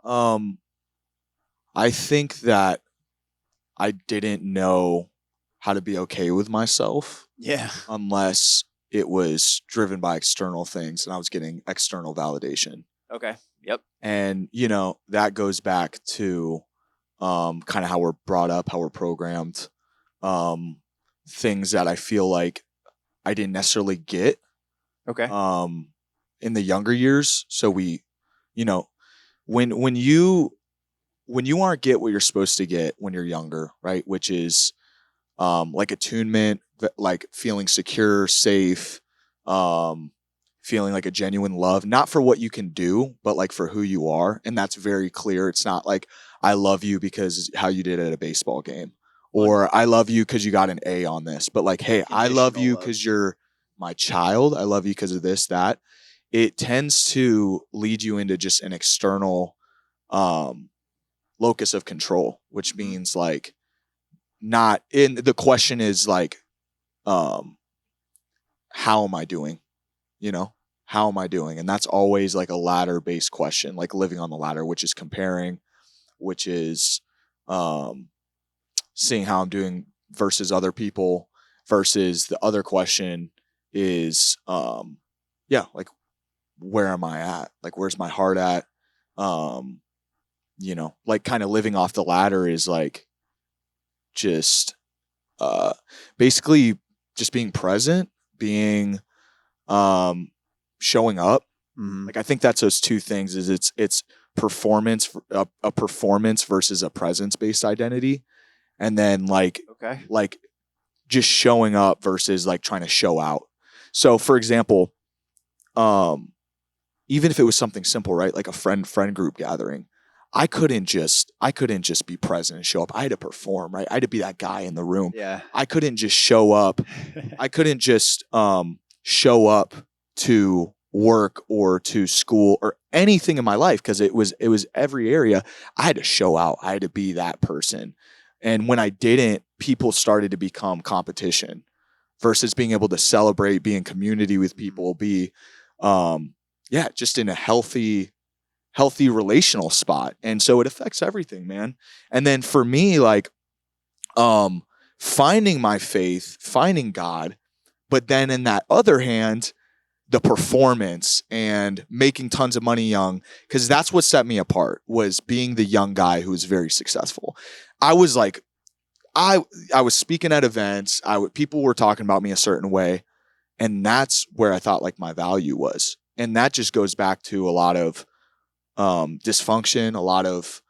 I think that I didn't know how to be okay with myself Yeah. unless it was driven by external things and I was getting external validation. Okay. Yep. And, you know, that goes back to kind of how we're brought up, how we're programmed, things that I feel like I didn't necessarily get Okay. in the younger years. So we, you know, when you aren't get what you're supposed to get when you're younger, right? Which is like attunement, like feeling secure, safe, feeling like a genuine love, not for what you can do, but like for who you are. And that's very clear. It's not like I love you because how you did at a baseball game, or I love you because you got an A on this, but like, hey, I love you because you're my child. I love you because of this, that. It tends to lead you into just an external locus of control, which means like not in the question is like, how am I doing? You know, how am I doing? And that's always like a ladder based question, like living on the ladder, which is comparing, which is seeing how I'm doing versus other people, versus the other question is, like, where am I at? Like, where's my heart at? You know, like kind of living off the ladder is like just basically just being present, being showing up. Mm-hmm. Like, I think that's those two things, is it's performance, a performance versus a presence based identity. And then like just showing up versus like trying to show out. So for example, even if it was something simple, right? Like a friend group gathering, I couldn't just be present and show up. I had to perform, right? I had to be that guy in the room. Yeah. I couldn't just show up. I couldn't just show up to work or to school or anything in my life, because it was every area. I had to show out. I had to be that person. And when I didn't, people started to become competition versus being able to celebrate, be in community with people, be just in a healthy relational spot. And so it affects everything, man. And then for me, like, finding my faith, finding God, but then in that other hand, the performance and making tons of money young, because that's what set me apart, was being the young guy who was very successful. I was like, I was speaking at events. People were talking about me a certain way, and that's where I thought like my value was. And that just goes back to a lot of dysfunction, a lot of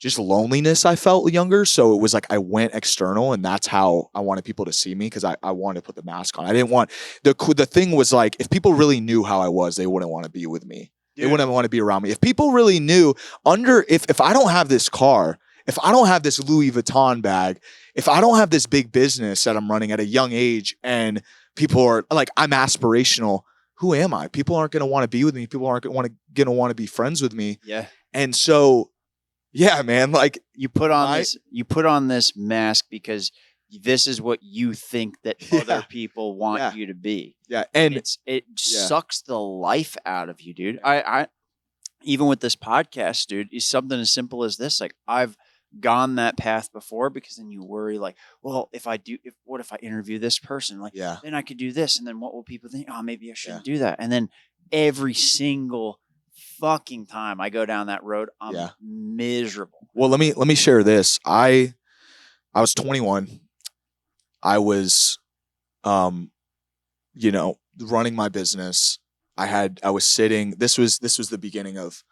just loneliness I felt younger. So it was like I went external, and that's how I wanted people to see me, because I wanted to put the mask on. I didn't want the thing was like, if people really knew how I was, they wouldn't want to be with me. Dude. They wouldn't want to be around me. If people really knew if I don't have this car, if I don't have this Louis Vuitton bag, if I don't have this big business that I'm running at a young age, and people are like, I'm aspirational, who am I? People aren't going to want to be with me. People aren't going to want to be friends with me. Yeah. And so, yeah, man, like you put on this mask because this is what you think that other people want you to be. Yeah. And it sucks the life out of you, dude. I even with this podcast, dude, is something as simple as this. Like, I've gone that path before, because then you worry like, well, what if I interview this person? Like, then I could do this. And then what will people think? Oh, maybe I shouldn't do that. And then every single fucking time I go down that road, I'm miserable. Well, let me share this. I was 21. I was, running my business. I was sitting. This was the beginning of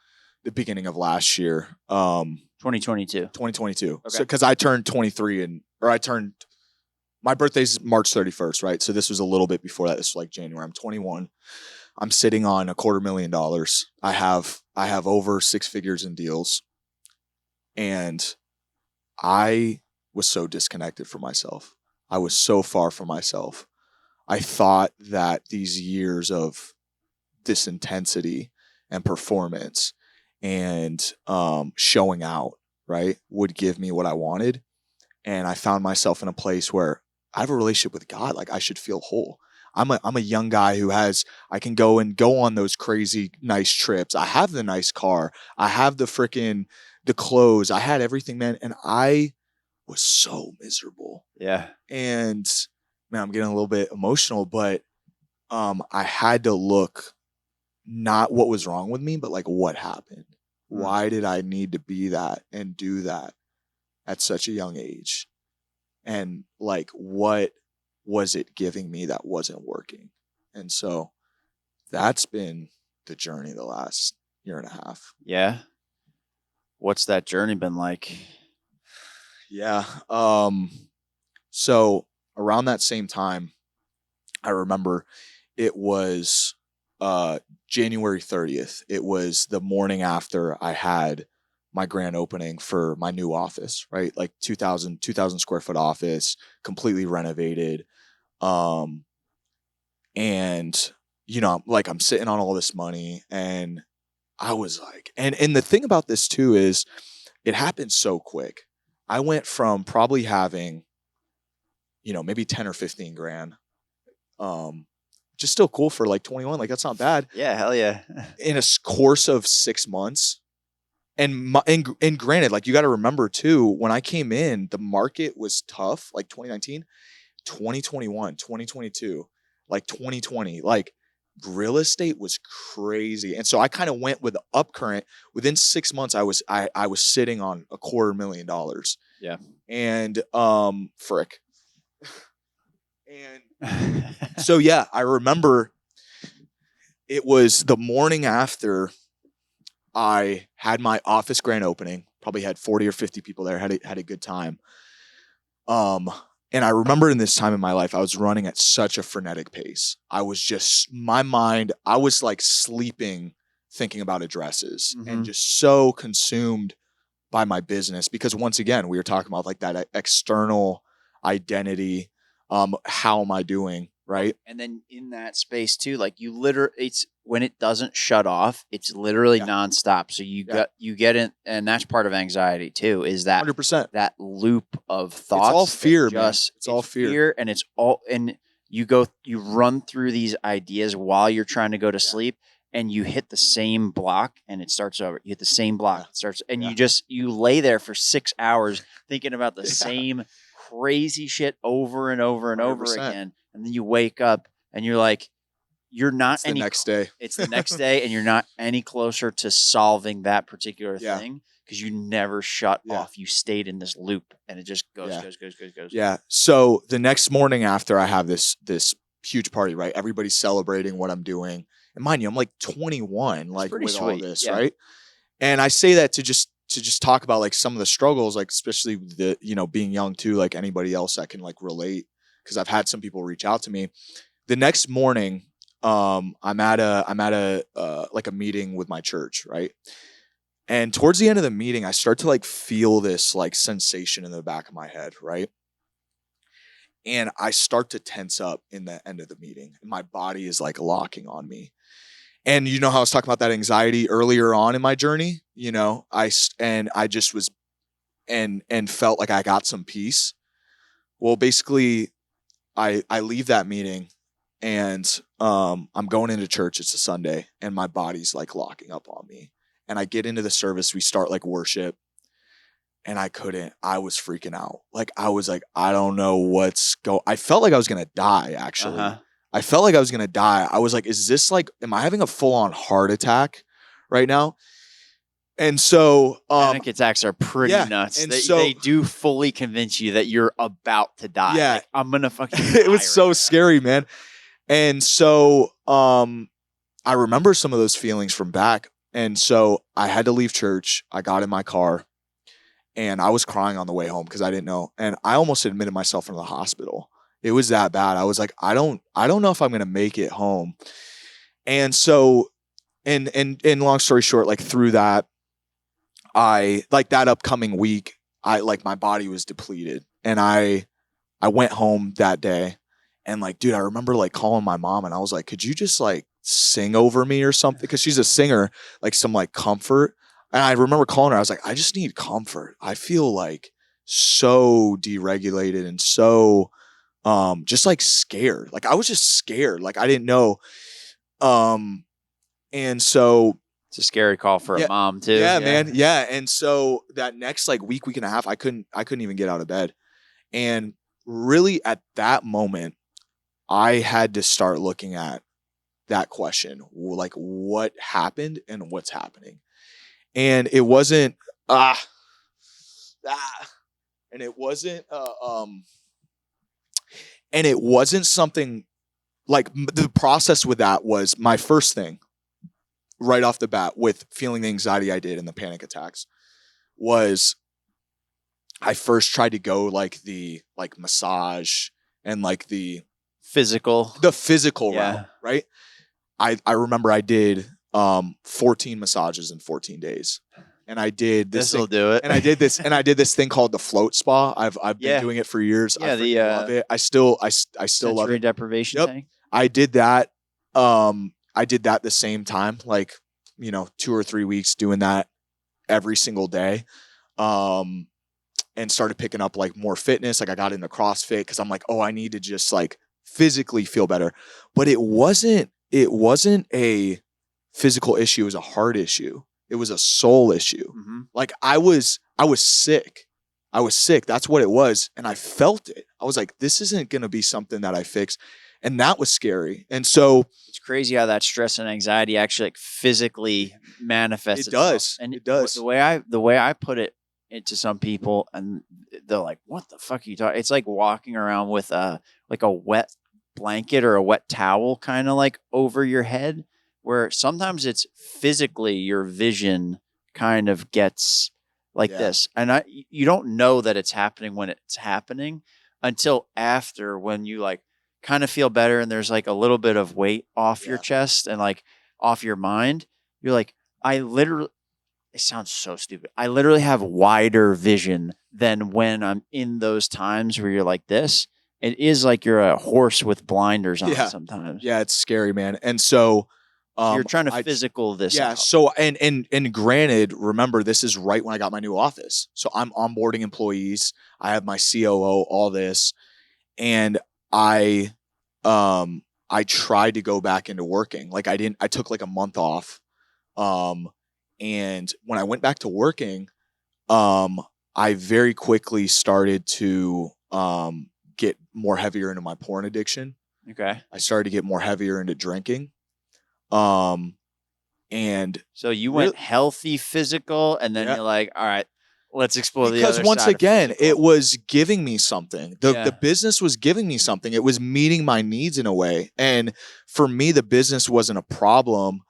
last year. 2022. 2022. Okay. So, because I turned 23 my birthday's March 31st, right? So this was a little bit before that. This was like January. I'm 21. I'm sitting on $250,000. I have over 6 figures in deals. And I was so disconnected from myself. I was so far from myself. I thought that these years of this intensity and performance and showing out, right, would give me what I wanted. And I found myself in a place where I have a relationship with God. Like, I should feel whole. I'm a young guy I can go on those crazy nice trips. I have the nice car. I have the clothes. I had everything, man. And I was so miserable. Yeah. And man, I'm getting a little bit emotional, but I had to look not what was wrong with me, but like what happened. Why did I need to be that and do that at such a young age? And like, what was it giving me that wasn't working? And so that's been the journey the last year and a half. Yeah. What's that journey been like? Yeah. So around that same time, I remember it was January 30th. It was the morning after I had my grand opening for my new office, right? Like 2,000 square foot office, completely renovated. And like, I'm sitting on all this money, and I was like, and the thing about this too is it happened so quick. I went from probably having, maybe 10 or 15 grand, just still cool for like 21. Like, that's not bad. Yeah. Hell yeah. In a course of 6 months. And granted, like, you got to remember too, when I came in, the market was tough, like 2019, 2021, 2022, like 2020, like real estate was crazy. And so I kind of went with the upcurrent. Within 6 months, I was sitting on $250,000. Yeah. And frick. And so, yeah, I remember it was the morning after I had my office grand opening, probably had 40 or 50 people there, had a good time. And I remember in this time in my life, I was running at such a frenetic pace. I was just, my mind, I was like sleeping, thinking about addresses, and just so consumed by my business, because once again, we were talking about like that external identity. How am I doing? Right. And then in that space too, like, you literally, it's when it doesn't shut off, it's literally nonstop. So you get in, and that's part of anxiety too, is that 100%. that loop of thoughts. It's all fear, man. It's all fear. And it's all, and you run through these ideas while you're trying to go to sleep, and you hit the same block and it starts over. You hit the same block, it starts, and you lay there for 6 hours thinking about the same crazy shit over and over and 100%. over again. And then you wake up and you're like, you're not It's the next day. It's the next day, and you're not any closer to solving that particular thing because you never shut off. You stayed in this loop, and it just goes. Yeah. So the next morning after I have this huge party, right? Everybody's celebrating what I'm doing. And mind you, I'm like 21, like with sweet. all this, right? And I say that to just talk about like some of the struggles, like especially the, being young too, like anybody else that can like relate. Cause I've had some people reach out to me. The next morning, I'm at a like a meeting with my church, right? And towards the end of the meeting, I start to like feel this like sensation in the back of my head, right? And I start to tense up in the end of the meeting. And my body is like locking on me. And you know how I was talking about that anxiety earlier on in my journey? I just was and felt like I got some peace. Well, basically, I leave that meeting and I'm going into church. It's a Sunday and my body's like locking up on me. And I get into the service. We start like worship. And I was freaking out. Like, I was like, I don't know I felt like I was going to die, actually. I felt like I was going to die. I was like, is this like, am I having a full on heart attack right now? And so, panic attacks are pretty nuts. And they do fully convince you that you're about to die. Yeah. Like, I'm going to fucking it was so scary, man. And so, I remember some of those feelings from back. And so I had to leave church. I got in my car. And I was crying on the way home because I didn't know. And I almost admitted myself into the hospital. It was that bad. I was like, I don't know if I'm going to make it home. And so, and long story short, like through that, that upcoming week, my body was depleted. And I went home that day and like, dude, I remember like calling my mom and I was like, could you just like sing over me or something? Cause she's a singer, like some like comfort. And I remember calling her. I was like, I just need comfort. I feel like so deregulated and so just like scared. Like I was just scared. Like I didn't know. And so it's a scary call for a mom too. Yeah, man. Yeah. And so that next like week and a half, I couldn't even get out of bed. And really at that moment, I had to start looking at that question, like what happened and what's happening. And it wasn't and it wasn't something like the process with that was my first thing right off the bat with feeling the anxiety I did and the panic attacks was I first tried to go like the like massage and like the physical route, right? I remember I did 14 massages in 14 days. And I did this. This'll do it. And I did this thing called the float spa. I've been doing it for years. Yeah, I love it. I still love sensory it. Deprivation tank. I did that. I did that the same time, like 2 or 3 weeks doing that every single day. And started picking up like more fitness. Like I got into CrossFit because I'm like, oh, I need to just like physically feel better. But it wasn't a physical issue. It was a heart issue. It was a soul issue. Mm-hmm. Like I was sick. That's what it was. And I felt it. I was like, this isn't going to be something that I fix. And that was scary. And so it's crazy how that stress and anxiety actually like physically manifests. It does. And it does. The way I put it into some people, and they're like, what the fuck are you talking? It's like walking around with a wet blanket or a wet towel kind of like over your head, where sometimes it's physically your vision kind of gets like this. And you don't know that it's happening when it's happening until after, when you like kind of feel better and there's like a little bit of weight off your chest and like off your mind. You're like, it sounds so stupid. I literally have wider vision than when I'm in those times where you're like this. It is like you're a horse with blinders on sometimes. Yeah, it's scary, man. And so you're trying to physical this out. So and granted, remember, this is right when I got my new office. So I'm onboarding employees. I have my COO, all this. And I I tried to go back into working. Like I took like a month off. And when I went back to working, I very quickly started to get more heavier into my porn addiction. Okay. I started to get more heavier into drinking. And so you went healthy physical, and then you're like, all right, let's explore the other side. Because once again, it was giving me something. The business was giving me something. It was meeting my needs in a way. And for me, the business wasn't a problem.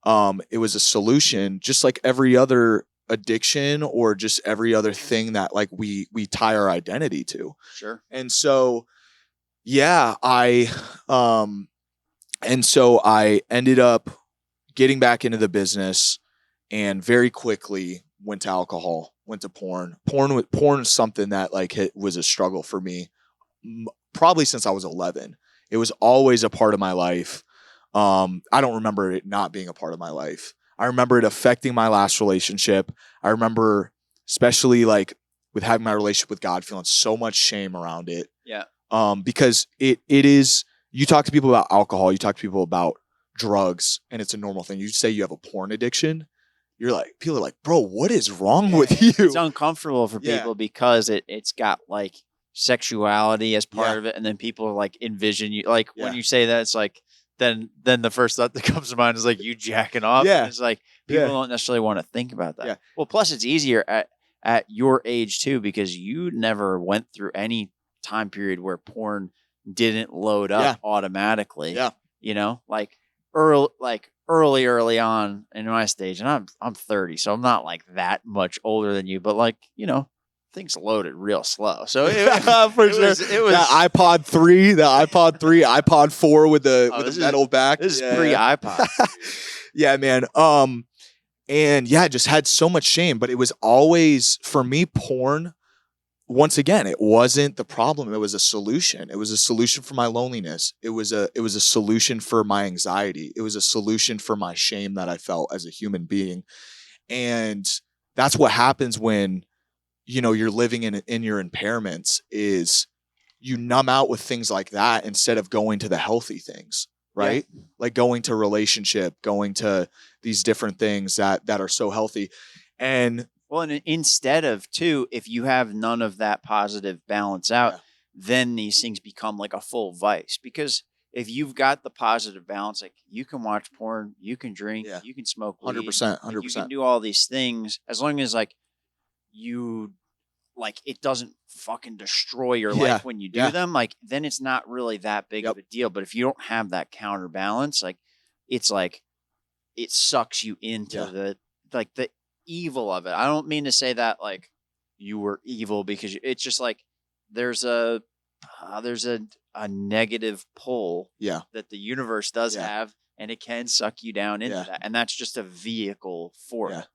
It was a solution, just like every other addiction or just every other thing that like we tie our identity to. Sure. And so, yeah, I ended up getting back into the business and very quickly went to alcohol, went to porn. Porn is something that like was a struggle for me probably since I was 11. It was always a part of my life. I don't remember it not being a part of my life. I remember it affecting my last relationship. I remember especially like with having my relationship with God, feeling so much shame around it. Yeah. Because it is, you talk to people about alcohol, you talk to people about drugs, and it's a normal thing. You say you have a porn addiction, you're like, people are like, bro, what is wrong with you? It's uncomfortable for people because it's got like sexuality as part of it, and then people like envision you like when you say that, it's like then the first thought that comes to mind is like you jacking off. Yeah. And it's like people don't necessarily want to think about that. Yeah. Well, plus it's easier at your age too, because you never went through any time period where porn didn't load up automatically. Yeah. You know, like early on in my stage, and I'm 30, so I'm not like that much older than you, but like, you know, things loaded real slow. So it was that iPod 3, iPod 4 with the metal back. This is pre-iPod. Yeah, man. And yeah, I just had so much shame, but it was always, for me, porn, once again, it wasn't the problem. It was a solution. It was a solution for my loneliness. It was a solution for my anxiety. It was a solution for my shame that I felt as a human being. And that's what happens when, you know, you're living in your impairments, is you numb out with things like that instead of going to the healthy things, right? Yeah. Like going to relationship, going to these different things that are so healthy. And well, and instead of too, if you have none of that positive balance out, then these things become like a full vice. Because if you've got the positive balance, like you can watch porn, you can drink, you can smoke weed, 100%. You can do all these things as long as like you like it doesn't fucking destroy your life when you do them. Like then it's not really that big of a deal. But if you don't have that counterbalance, like it's like it sucks you into the evil of it. I don't mean to say that like you were evil, because it's just like there's a negative pull that the universe does have, and it can suck you down into that, and that's just a vehicle for it.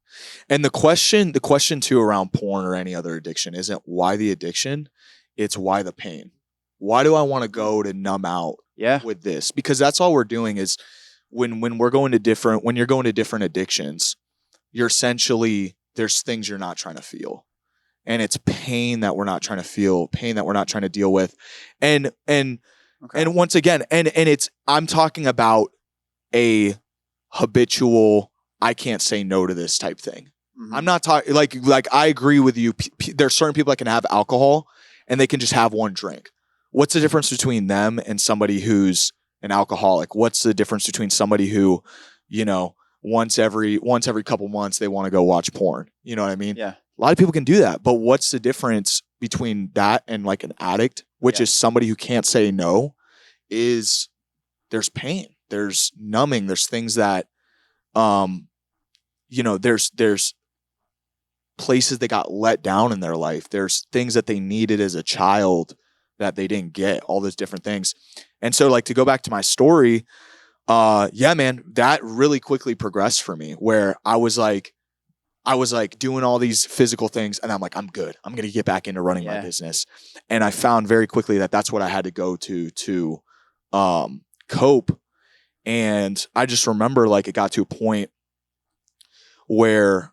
And the question too around porn or any other addiction isn't why the addiction, it's why the pain. Why do I want to go to numb out with this? Because that's all we're doing is when you're going to different addictions, you're essentially, there's things you're not trying to feel. And it's pain that we're not trying to feel, pain that we're not trying to deal with. And once again, and it's, I'm talking about a habitual, I can't say no to this type thing. Mm-hmm. I'm not talking like I agree with you. There's certain people that can have alcohol and they can just have one drink. What's the difference between them and somebody who's an alcoholic? What's the difference between somebody who, you know, once every couple months they want to go watch porn? You know what I mean? Yeah. A lot of people can do that, but what's the difference between that and like an addict, which is somebody who can't say no? Is there's pain, there's numbing, there's things that, you know, there's places they got let down in their life. There's things that they needed as a child that they didn't get, all those different things. And so like to go back to my story, man, that really quickly progressed for me, where I was like doing all these physical things and I'm like, I'm good. I'm going to get back into running my business. And I found very quickly that that's what I had to go to cope. And I just remember like it got to a point where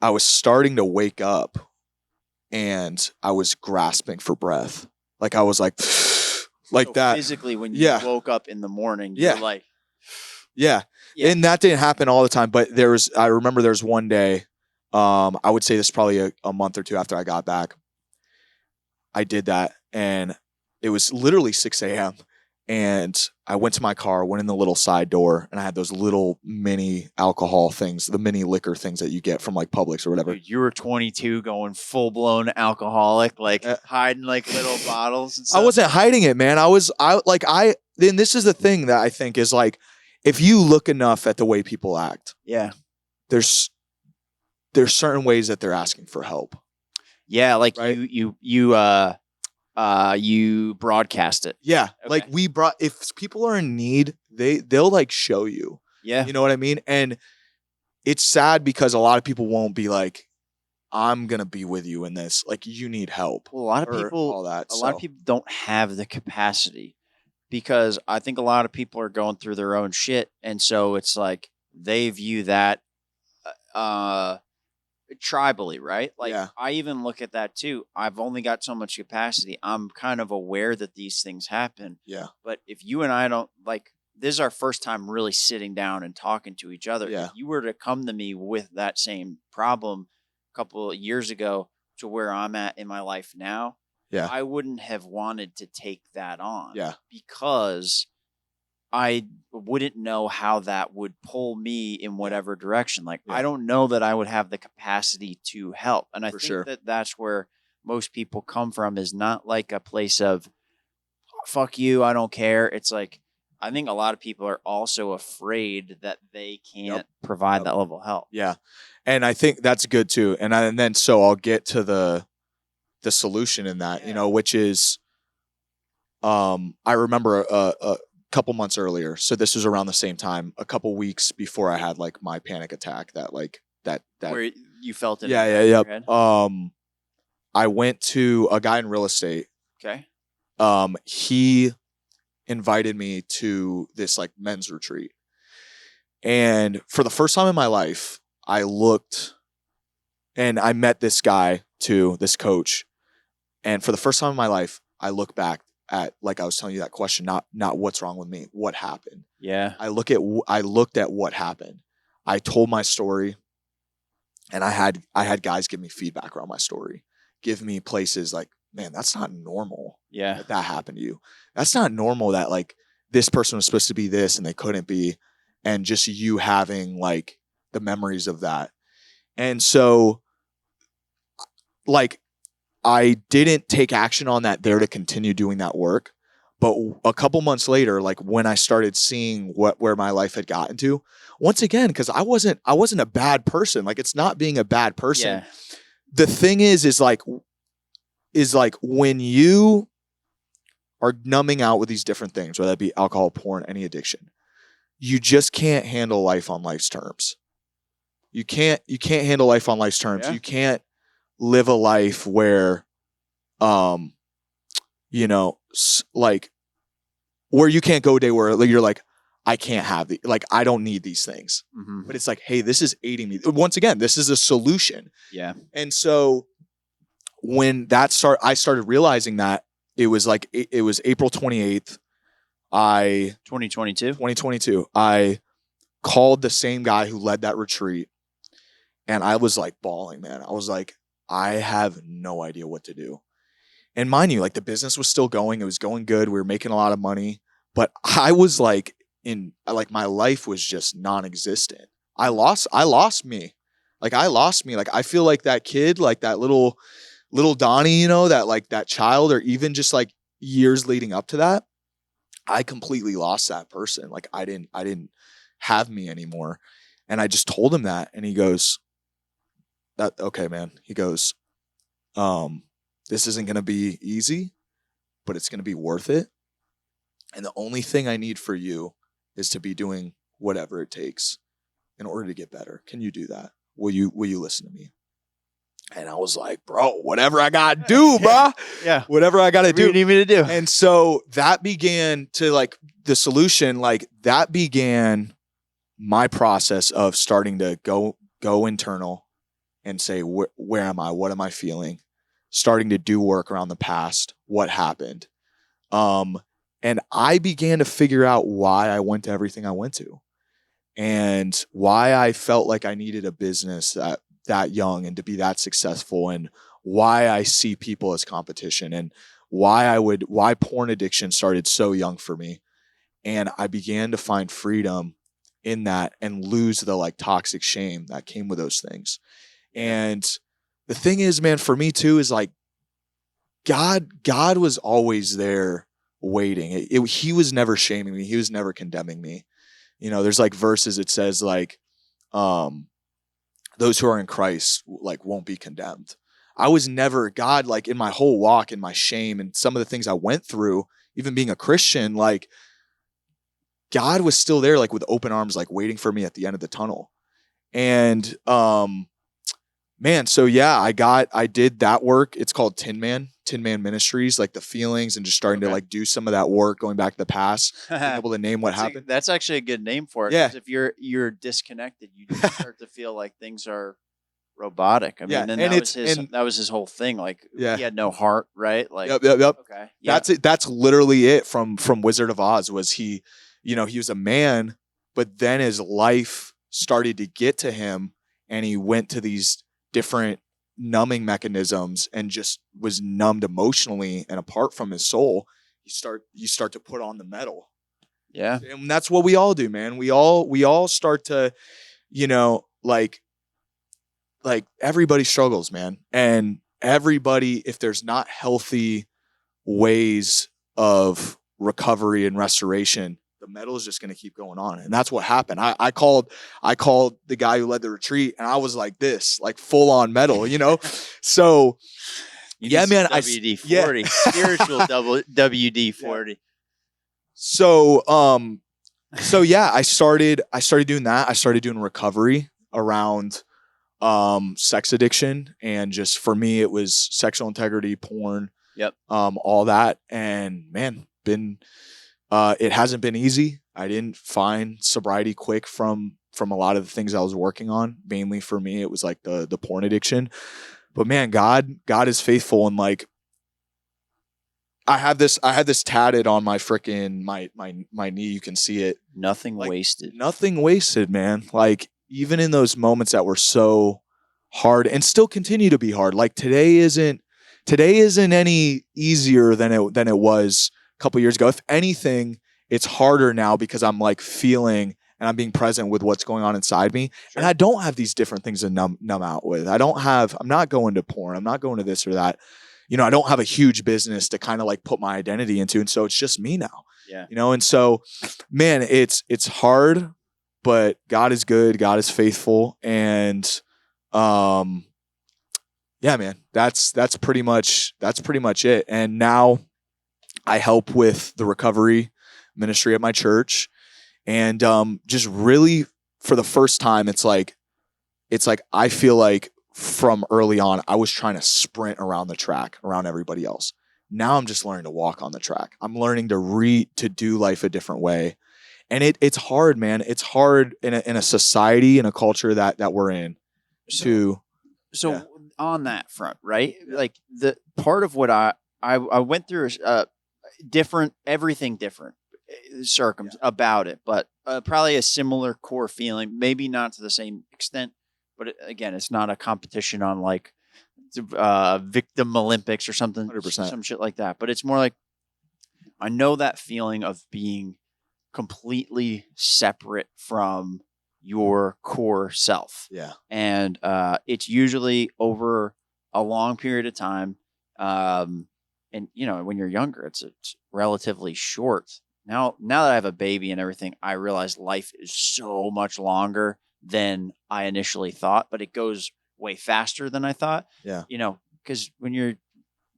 I was starting to wake up and I was grasping for breath. Like I was like like So that. physically, when you Yeah. woke up in the morning, Yeah. you're like, Yeah. Yeah. And that didn't happen all the time, but I remember there was one day, I would say this is probably a month or two after I got back. I did that, and it was literally 6 a.m. And I went to my car, went in the little side door, and I had those little mini alcohol things, the mini liquor things that you get from like Publix or whatever. dude, you were 22 going full blown alcoholic, like hiding like little bottles and stuff. I wasn't hiding it, man. Then this is the thing that I think is like, if you look enough at the way people act, Yeah. there's certain ways that they're asking for help. Yeah, like Right? you broadcast it. Yeah. Okay. Like if people are in need, they'll like show you. Yeah. You know what I mean? And it's sad because a lot of people won't be like, I'm gonna be with you in this. Like, you need help. Well, a lot of or people all that. a lot of people don't have the capacity, because I think a lot of people are going through their own shit, and so it's like they view that tribally, right? Like, Yeah. I even look at that too. I've only got so much capacity. I'm kind of aware that these things happen. Yeah. But if you and I don't, like, this is our first time really sitting down and talking to each other. Yeah. If you were to come to me with that same problem a couple of years ago to where I'm at in my life now, Yeah. I wouldn't have wanted to take that on. Yeah. Because I wouldn't know how that would pull me in whatever direction. Like, Yeah. I don't know that I would have the capacity to help. And I For think sure. that that's where most people come from, is not like a place of, fuck you, I don't care. It's like, I think a lot of people are also afraid that they can't provide that level of help. Yeah. And I think that's good too. And then so I'll get to the solution in that, which is, I remember a couple months earlier. So this was around the same time, a couple weeks before I had like my panic attack, that Where you felt it. Yeah. in your head? I went to a guy in real estate. Okay. He invited me to this like men's retreat. And for the first time in my life, I looked and I met this guy too, this coach. And for the first time in my life, I look back at, like I was telling you that question, not what's wrong with me, what happened. Yeah. I looked at what happened. I told my story, and I had guys give me feedback around my story, give me places like, man, that's not normal. Yeah. That happened to you. That's not normal that like this person was supposed to be this and they couldn't be. And just you having like the memories of that. And so like, I didn't take action on that there to continue doing that work. But a couple months later, like when I started seeing where my life had gotten to, once again, because I wasn't a bad person. Like, it's not being a bad person. Yeah. The thing is like when you are numbing out with these different things, whether that be alcohol, porn, any addiction, you just can't handle life on life's terms. You can't handle life on life's terms. Yeah. You can't live a life where, like where you can't go a day where you're like, I can't have I don't need these things. Mm-hmm. But it's like, hey, this is aiding me. Once again, this is a solution. Yeah. And so when I started realizing that, it was April 28th. 2022. I called the same guy who led that retreat, and I was like bawling, man. I was like, I have no idea what to do. And mind you, like the business was still going. It was going good. We were making a lot of money, but I was like my life was just non-existent. I lost me. Like I feel like that kid, like that little Donnie, that like that child, or even just like years leading up to that, I completely lost that person. Like I didn't have me anymore. And I just told him that, and he goes, okay, man. He goes, this isn't going to be easy, but it's going to be worth it. And the only thing I need for you is to be doing whatever it takes in order to get better. Can you do that? Will you listen to me? And I was like, bro, whatever I got to do, bro. Yeah. Whatever I got to do. What do you need me to do? And so that began to like the solution, like that began my process of starting to go internal and say, where am I? What am I feeling? Starting to do work around the past. What happened? And I began to figure out why I went to everything I went to, and why I felt like I needed a business that young and to be that successful, and why I see people as competition, and why porn addiction started so young for me. And I began to find freedom in that and lose the like toxic shame that came with those things. And the thing is, man, for me too, is like God was always there waiting. He was never shaming me. He was never condemning me. You know, there's like verses it says like, those who are in Christ like won't be condemned. I was never, God, like in my whole walk and my shame and some of the things I went through, even being a Christian, like God was still there, like with open arms, like waiting for me at the end of the tunnel. And man, so yeah, I did that work. It's called Tin Man Ministries, like the feelings and just starting to like do some of that work, going back to the past, being able to name what happened. That's actually a good name for it. Yeah. 'Cause if you're disconnected, you just start to feel like things are robotic. I mean, and that was his whole thing. Like, he had no heart, right? Like, yep. Okay, that's it. That's literally it from Wizard of Oz. Was he, you know, he was a man, but then his life started to get to him, and he went to these different numbing mechanisms and just was numbed emotionally, and apart from his soul, you start to put on the metal. Yeah. And that's what we all do, man. We all start to, you know, like everybody struggles, man. And everybody, if there's not healthy ways of recovery and restoration, the metal is just going to keep going on. And that's what happened. I called the guy who led the retreat, and I was like this, like full on metal, you know? So yeah, man, WD-40, spiritual WD-40. So yeah, I started doing that. I started doing recovery around sex addiction, and just for me it was sexual integrity, porn, all that. And man, it hasn't been easy. I didn't find sobriety quick from a lot of the things I was working on. Mainly for me, it was like the porn addiction. But man, God is faithful. And like, I had this tatted on my freaking my knee. You can see it. Nothing like, wasted. Nothing wasted, man. Like, even in those moments that were so hard and still continue to be hard. Like today isn't any easier than it was a couple years ago. If anything, it's harder now because I'm like feeling and I'm being present with what's going on inside me. Sure. And I don't have these different things to numb out with. I'm not going to porn. I'm not going to this or that. You know, I don't have a huge business to kind of like put my identity into. And so it's just me now. Yeah. You know, and so, man, it's hard, but God is good. God is faithful. And, yeah, man, that's pretty much it. And now I help with the recovery ministry at my church. And, just really for the first time, it's like, I feel like from early on, I was trying to sprint around the track around everybody else. Now I'm just learning to walk on the track. I'm learning to do life a different way. And it's hard, man. It's hard in a society, in a culture that we're in. So on that front, right? Like the part of what I went through is everything different about it, but probably a similar core feeling, maybe not to the same extent, but again, it's not a competition on like victim Olympics or something, 100%. Some shit like that. But it's more like, I know that feeling of being completely separate from your core self. Yeah. And it's usually over a long period of time. And you know, when you're younger, it's relatively short. Now that I have a baby and everything, I realize life is so much longer than I initially thought, but it goes way faster than I thought. Yeah. You know, because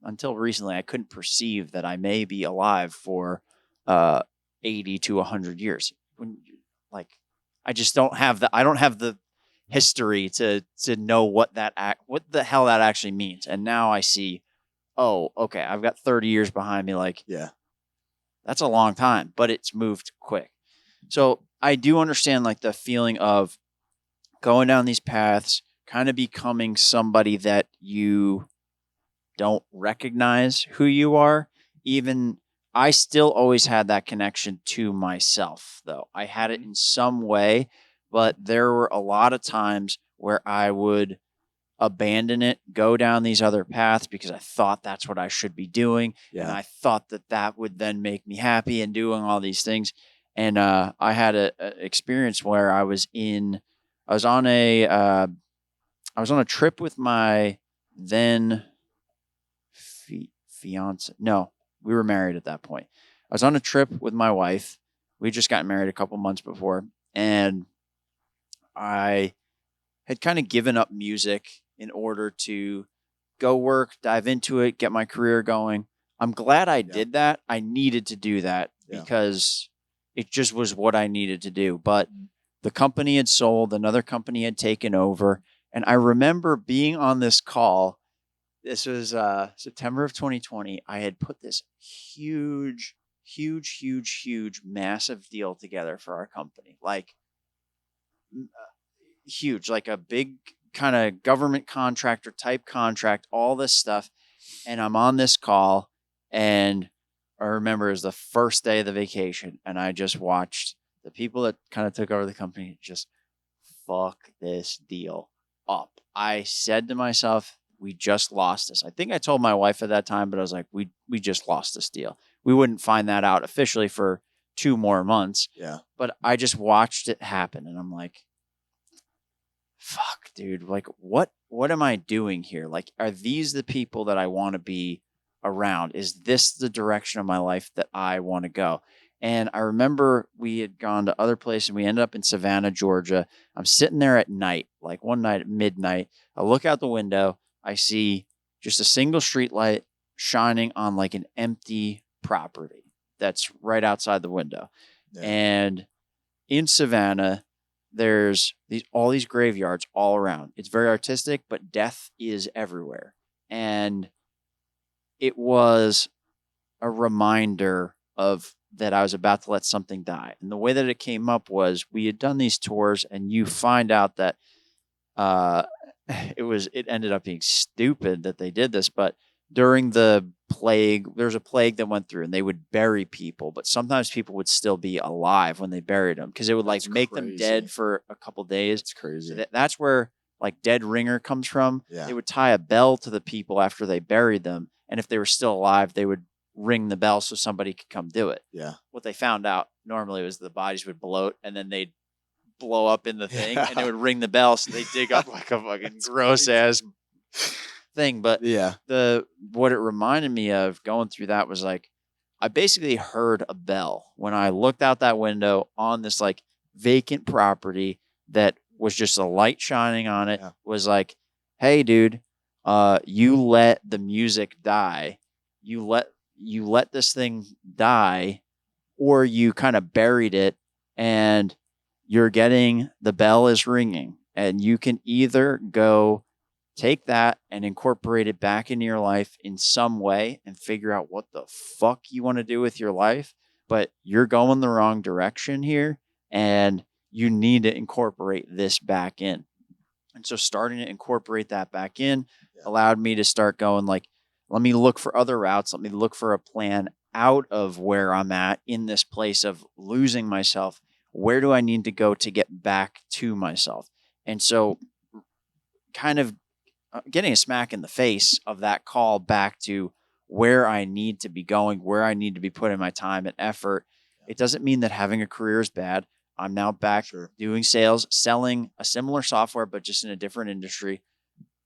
until recently, I couldn't perceive that I may be alive for 80 to 100 years. I just don't have the history to know what the hell that actually means. And now I see, oh, okay, I've got 30 years behind me. Like, yeah, that's a long time, but it's moved quick. So I do understand like the feeling of going down these paths, kind of becoming somebody that you don't recognize who you are. Even I still always had that connection to myself, though. I had it in some way, but there were a lot of times where I would abandon it, go down these other paths because I thought that's what I should be doing. And I thought that that would then make me happy and doing all these things. And I had a experience where I was on a trip with my then fiance. No, we were married at that point. I was on a trip with my wife. We just got married a couple months before, and I had kind of given up music in order to go work, dive into it, get my career going. I'm glad I did that. I needed to do that because it just was what I needed to do. But the company had sold, another company had taken over. And I remember being on this call. This was September of 2020. I had put this huge, massive deal together for our company. Like, huge, like a big kind of government contractor type contract, all this stuff. And I'm on this call, and I remember it was the first day of the vacation, and I just watched the people that kind of took over the company just fuck this deal up. I said to myself, we just lost this. I think I told my wife at that time, but I was like, we just lost this deal. We wouldn't find that out officially for 2 more months. Yeah. But I just watched it happen, and I'm like, fuck, dude, like what am I doing here? Like, are these the people that I want to be around? Is this the direction of my life that I want to go? And I remember we had gone to other places, and we ended up in Savannah, Georgia. I'm sitting there at night, like one night at midnight. I look out the window. I see just a single street light shining on like an empty property that's right outside the window. Yeah. And in Savannah, there's all these graveyards all around. It's very artistic, but death is everywhere. And it was a reminder of that I was about to let something die. And the way that it came up was we had done these tours, and you find out that it ended up being stupid that they did this, but during the plague, there's a plague that went through, and they would bury people, but sometimes people would still be alive when they buried them because it would make them dead for a couple days. It's crazy. So that's where like dead ringer comes from. Yeah. They would tie a bell to the people after they buried them, and if they were still alive, they would ring the bell so somebody could come do it. Yeah. What they found out normally was the bodies would bloat, and then they'd blow up in the thing, and they would ring the bell, so they dig up like a fucking gross ass thing. But what it reminded me of going through that was like I basically heard a bell when I looked out that window on this like vacant property that was just a light shining on it. Was like, hey dude, you let the music die. You let this thing die, or you kind of buried it, and the bell is ringing, and you can either go take that and incorporate it back into your life in some way and figure out what the fuck you want to do with your life, but you're going the wrong direction here, and you need to incorporate this back in. And so starting to incorporate that back in allowed me to start going like, let me look for other routes. Let me look for a plan out of where I'm at in this place of losing myself. Where do I need to go to get back to myself? And so kind of getting a smack in the face of that call back to where I need to be going, where I need to be putting my time and effort. It doesn't mean that having a career is bad. I'm now back doing sales, selling a similar software, but just in a different industry,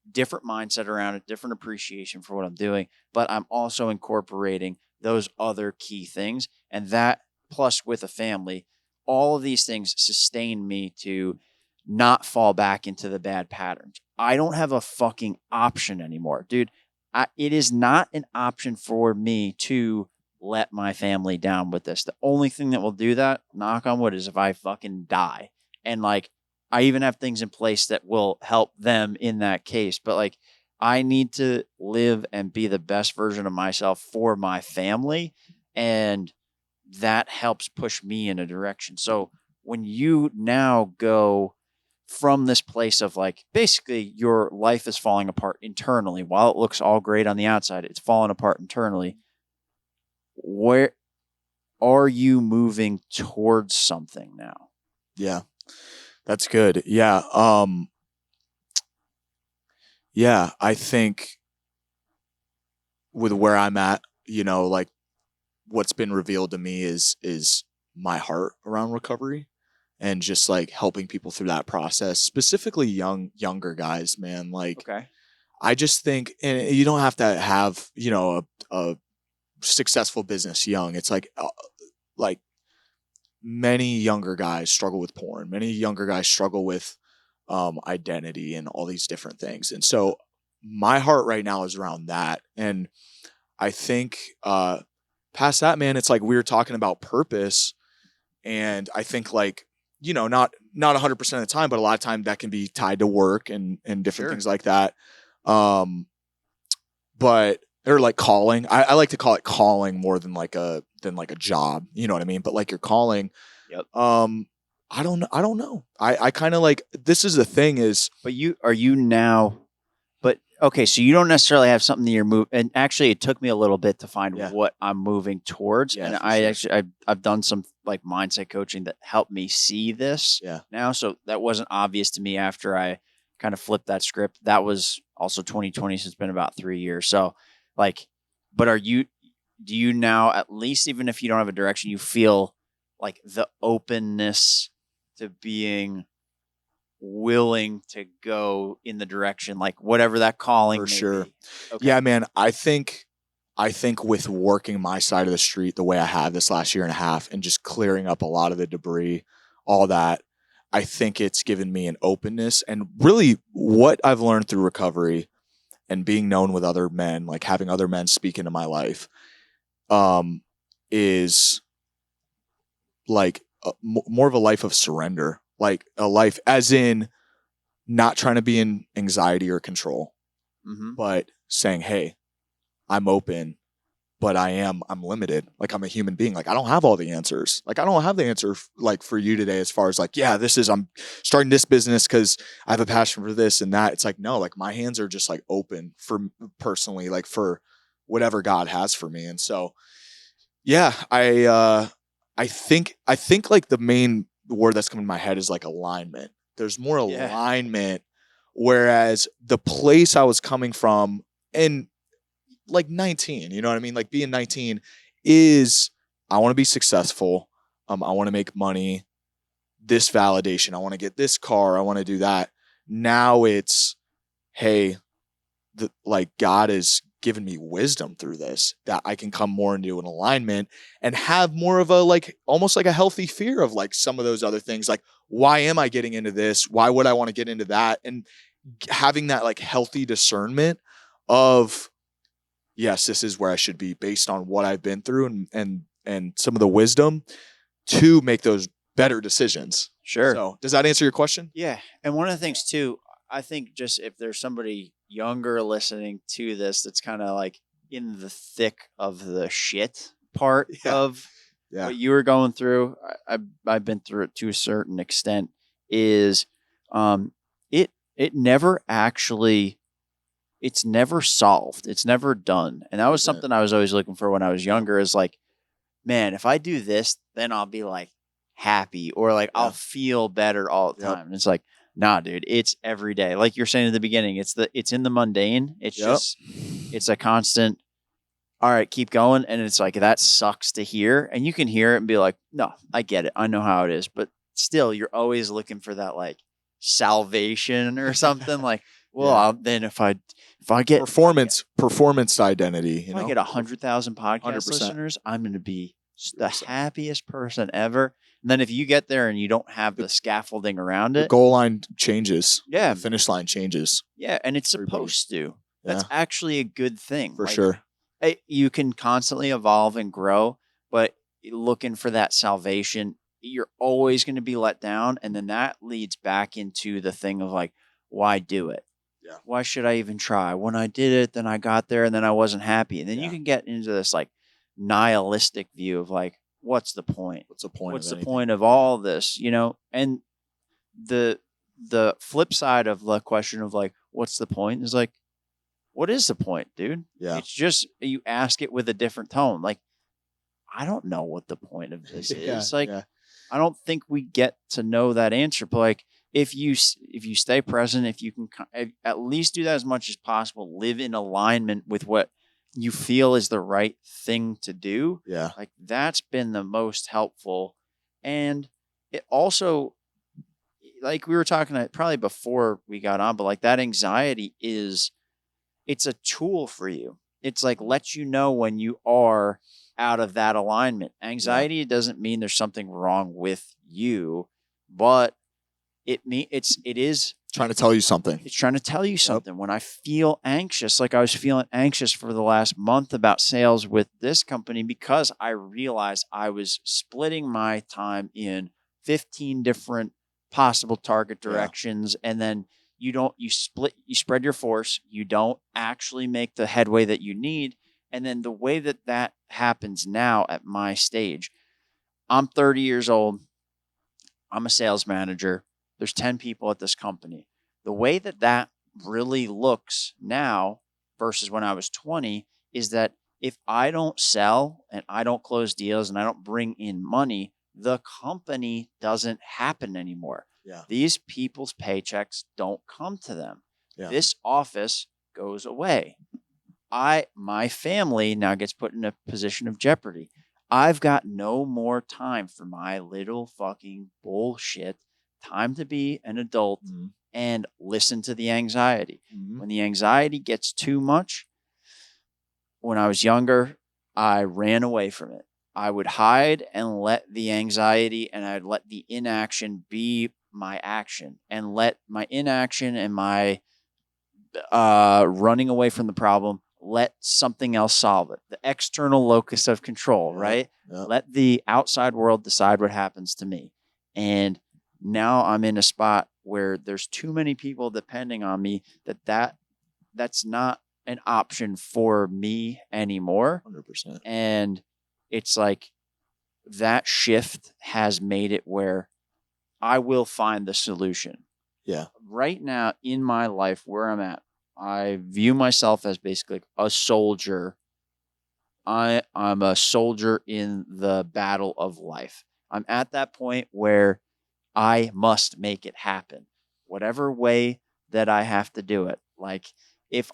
different mindset around it, different appreciation for what I'm doing. But I'm also incorporating those other key things. And that plus with a family, all of these things sustain me to not fall back into the bad patterns. I don't have a fucking option anymore, dude. It is not an option for me to let my family down with this. The only thing that will do that, knock on wood, is if I fucking die. And like, I even have things in place that will help them in that case. But like, I need to live and be the best version of myself for my family. And that helps push me in a direction. So when you now go from this place of like, basically your life is falling apart internally, while it looks all great on the outside, it's falling apart internally. are you moving towards something now? Yeah. That's good. Yeah. Yeah, I think with where I'm at, like what's been revealed to me is my heart around recovery and just like helping people through that process, specifically younger guys, man. Like Okay. I just think, and you don't have to have, a successful business young. It's like many younger guys struggle with porn. Many younger guys struggle with identity and all these different things. And so my heart right now is around that. And I think past that, man, it's like we were talking about purpose. And I think like, not 100% of the time, but a lot of time that can be tied to work and different things like that. But or like calling. I like to call it calling more than like a job. You know what I mean? But like your calling. Yep. I don't know. I kind of like, this is the thing is, But are you now, but okay, so you don't necessarily have something that you're moving. And actually, it took me a little bit to find what I'm moving towards. Yeah, and for sure. I've done some like mindset coaching that helped me see this now. So that wasn't obvious to me after I kind of flipped that script. That was also 2020. So it's been about 3 years. So like, but do you now, at least even if you don't have a direction, you feel like the openness to being willing to go in the direction, like whatever that calling For may sure. be? Okay. Yeah, man. I think with working my side of the street the way I have this last year and a half and just clearing up a lot of the debris, all that, I think it's given me an openness. And really what I've learned through recovery and being known with other men, like having other men speak into my life, is like more of a life of surrender, like a life as in not trying to be in anxiety or control, but saying, hey, I'm open, but I'm limited. Like I'm a human being. Like I don't have all the answers. Like I don't have the answer like for you today as far as like, yeah, I'm starting this business because I have a passion for this and that. It's like, no, like my hands are just like open for personally, like for whatever God has for me. And so, yeah, I think like the main word that's coming to my head is like alignment. There's more alignment, whereas the place I was coming from and like 19, you know what I mean? Like being 19 is I want to be successful. I want to make money, this validation. I want to get this car. I want to do that. Now it's, hey, like God has given me wisdom through this that I can come more into an alignment and have more of a like almost like a healthy fear of like some of those other things. Like, why am I getting into this? Why would I want to get into that? And having that like healthy discernment of, yes, this is where I should be based on what I've been through and some of the wisdom to make those better decisions. Sure. So does that answer your question? Yeah. And one of the things too, I think just if there's somebody younger listening to this that's kind of like in the thick of the shit part of what you were going through, I've been through it to a certain extent, is it never actually, it's never solved. It's never done. And that was something I was always looking for when I was younger, is like, man, if I do this, then I'll be like happy or like I'll feel better all the time. And it's like, nah, dude, it's every day. Like you're saying at the beginning, it's in the mundane. It's just, it's a constant, all right, keep going. And it's like, that sucks to hear. And you can hear it and be like, no, I get it. I know how it is. But still, you're always looking for that like salvation or something. Like, well, then if I get performance identity, if I get 100,000 podcast 100%. listeners, I'm going to be the happiest person ever. And then if you get there and you don't have the scaffolding around it, the goal line changes. Yeah. The finish line changes. Yeah. And it's supposed to. That's actually a good thing. For sure. You can constantly evolve and grow, but looking for that salvation, you're always going to be let down. And then that leads back into the thing of like, why do it? Yeah. Why should I even try? When I did it, then I got there and then I wasn't happy. And then you can get into this like nihilistic view of like, what's the point? What's the point? What's the point of all this? You know, and the flip side of the question of like, what's the point is like, what is the point, dude? Yeah. It's just, you ask it with a different tone. Like, I don't know what the point of this Yeah, is. Like, yeah. I don't think we get to know that answer. But like, if you stay present, if you can at least do that as much as possible, live in alignment with what you feel is the right thing to do. Yeah. Like, that's been the most helpful. And it also, like we were talking probably before we got on, but like that anxiety it's a tool for you. It's like lets you know when you are out of that alignment. Anxiety doesn't mean there's something wrong with you, but it is Trying to tell you something. it's trying to tell you something. When I feel anxious, like I was feeling anxious for the last month about sales with this company, because I realized I was splitting my time in 15 different possible target directions. And then you spread your force. You don't actually make the headway that you need. And then the way that happens now at my stage, I'm 30 years old. I'm a sales manager. There's 10 people at this company. The way that really looks now versus when I was 20 is that if I don't sell and I don't close deals and I don't bring in money, the company doesn't happen anymore. Yeah. These people's paychecks don't come to them. Yeah. This office goes away. My family now gets put in a position of jeopardy. I've got no more time for my little fucking bullshit. Time to be an adult and listen to the anxiety. When the anxiety gets too much, when I was younger, I ran away from it. I would hide and let the anxiety and I'd let the inaction be my action, and let my inaction and my running away from the problem, let something else solve it. The external locus of control, right? Let the outside world decide what happens to me. And now I'm in a spot where there's too many people depending on me that's not an option for me anymore. 100%. And it's like that shift has made it where I will find the solution. Yeah. Right now in my life where I'm at, I view myself as basically a soldier. I'm a soldier in the battle of life. I'm at that point where I must make it happen, whatever way that I have to do it. Like, if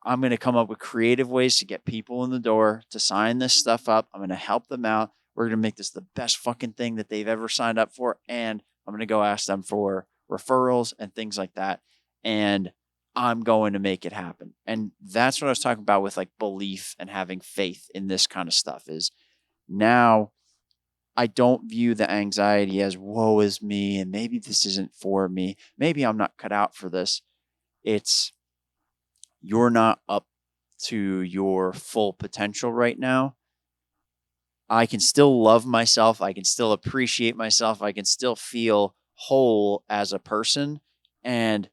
I'm going to come up with creative ways to get people in the door to sign this stuff up, I'm going to help them out. We're going to make this the best fucking thing that they've ever signed up for. And I'm going to go ask them for referrals and things like that. And I'm going to make it happen. And that's what I was talking about with like belief and having faith in this kind of stuff. Is now I don't view the anxiety as woe is me and maybe this isn't for me. Maybe I'm not cut out for this. It's you're not up to your full potential right now. I can still love myself. I can still appreciate myself. I can still feel whole as a person and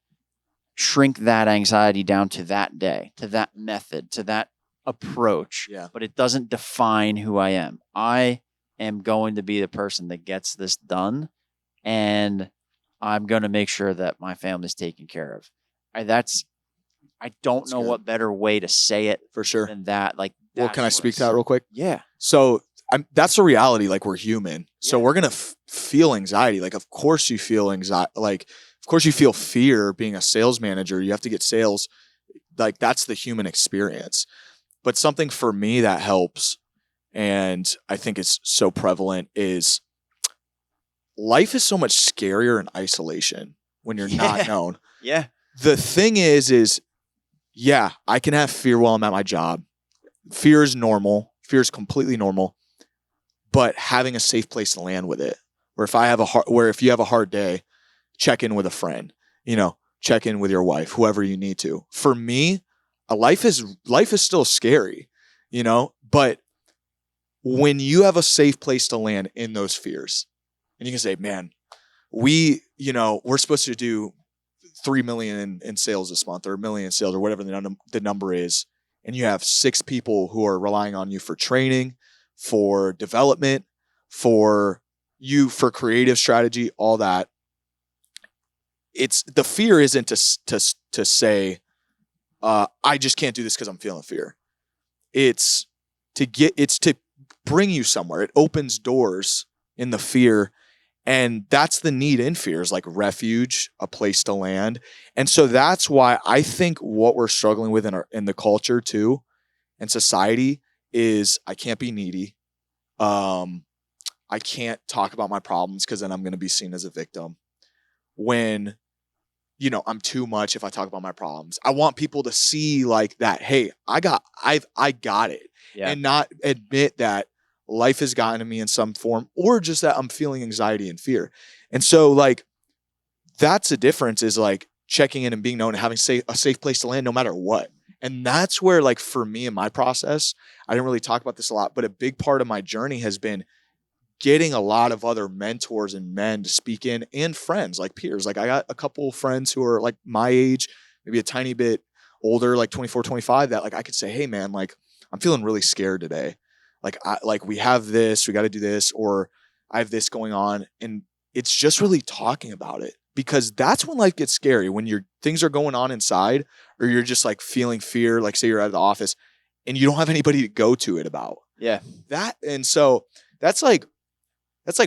shrink that anxiety down to that day, to that method, to that approach. Yeah. But it doesn't define who I am. I am going to be the person that gets this done, and I'm going to make sure that my family's taken care of. I don't know what better way to say it for sure than that. Like, well, can I speak to that real quick? Yeah. So that's the reality. Like, we're human. So we're going to feel anxiety. Like, of course you feel anxiety. Like, of course you feel fear being a sales manager. You have to get sales. Like, that's the human experience. But something for me that helps, and I think it's so prevalent, is life is so much scarier in isolation when you're not known. Yeah. The thing is, yeah, I can have fear while I'm at my job. Fear is normal. Fear is completely normal. But having a safe place to land with it, where if you have a hard day, check in with a friend, check in with your wife, whoever you need to. For me, life is still scary, but when you have a safe place to land in those fears, and you can say, man, we're supposed to do 3 million in sales this month, or 1 million in sales, or whatever the number is, and you have 6 people who are relying on you for training, for development, for creative strategy, all that. It's the fear isn't to say, I just can't do this because I'm feeling fear. It's to bring you somewhere. It opens doors in the fear. And that's the need in fear, is like refuge, a place to land. And so that's why I think what we're struggling with in the culture too, and society, is I can't be needy. I can't talk about my problems because then I'm going to be seen as a victim. When, I'm too much if I talk about my problems. I want people to see like that, hey, I got it. Yeah. And not admit that life has gotten to me in some form, or just that I'm feeling anxiety and fear. And so like, that's the difference, is like checking in and being known and having a safe place to land no matter what. And that's where, like, for me in my process, I didn't really talk about this a lot, but a big part of my journey has been getting a lot of other mentors and men to speak in, and friends, like peers. Like I got a couple of friends who are like my age, maybe a tiny bit older, like 24, 25, that like I could say, hey man, like I'm feeling really scared today. Like we have this, we got to do this, or I have this going on. And it's just really talking about it, because that's when life gets scary, when things are going on inside, or you're just like feeling fear, like say you're at the office and you don't have anybody to go to it about. Yeah. And so that's like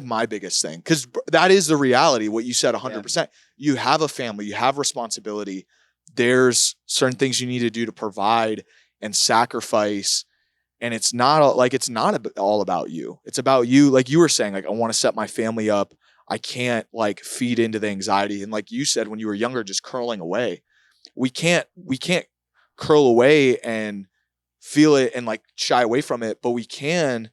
my biggest thing, because that is the reality. What you said 100%. Yeah. You have a family, you have responsibility. There's certain things you need to do to provide and sacrifice. And it's not all about you. It's about you. Like you were saying, like, I want to set my family up. I can't like feed into the anxiety. And like you said, when you were younger, just curling away. We can't curl away and feel it and like shy away from it, but we can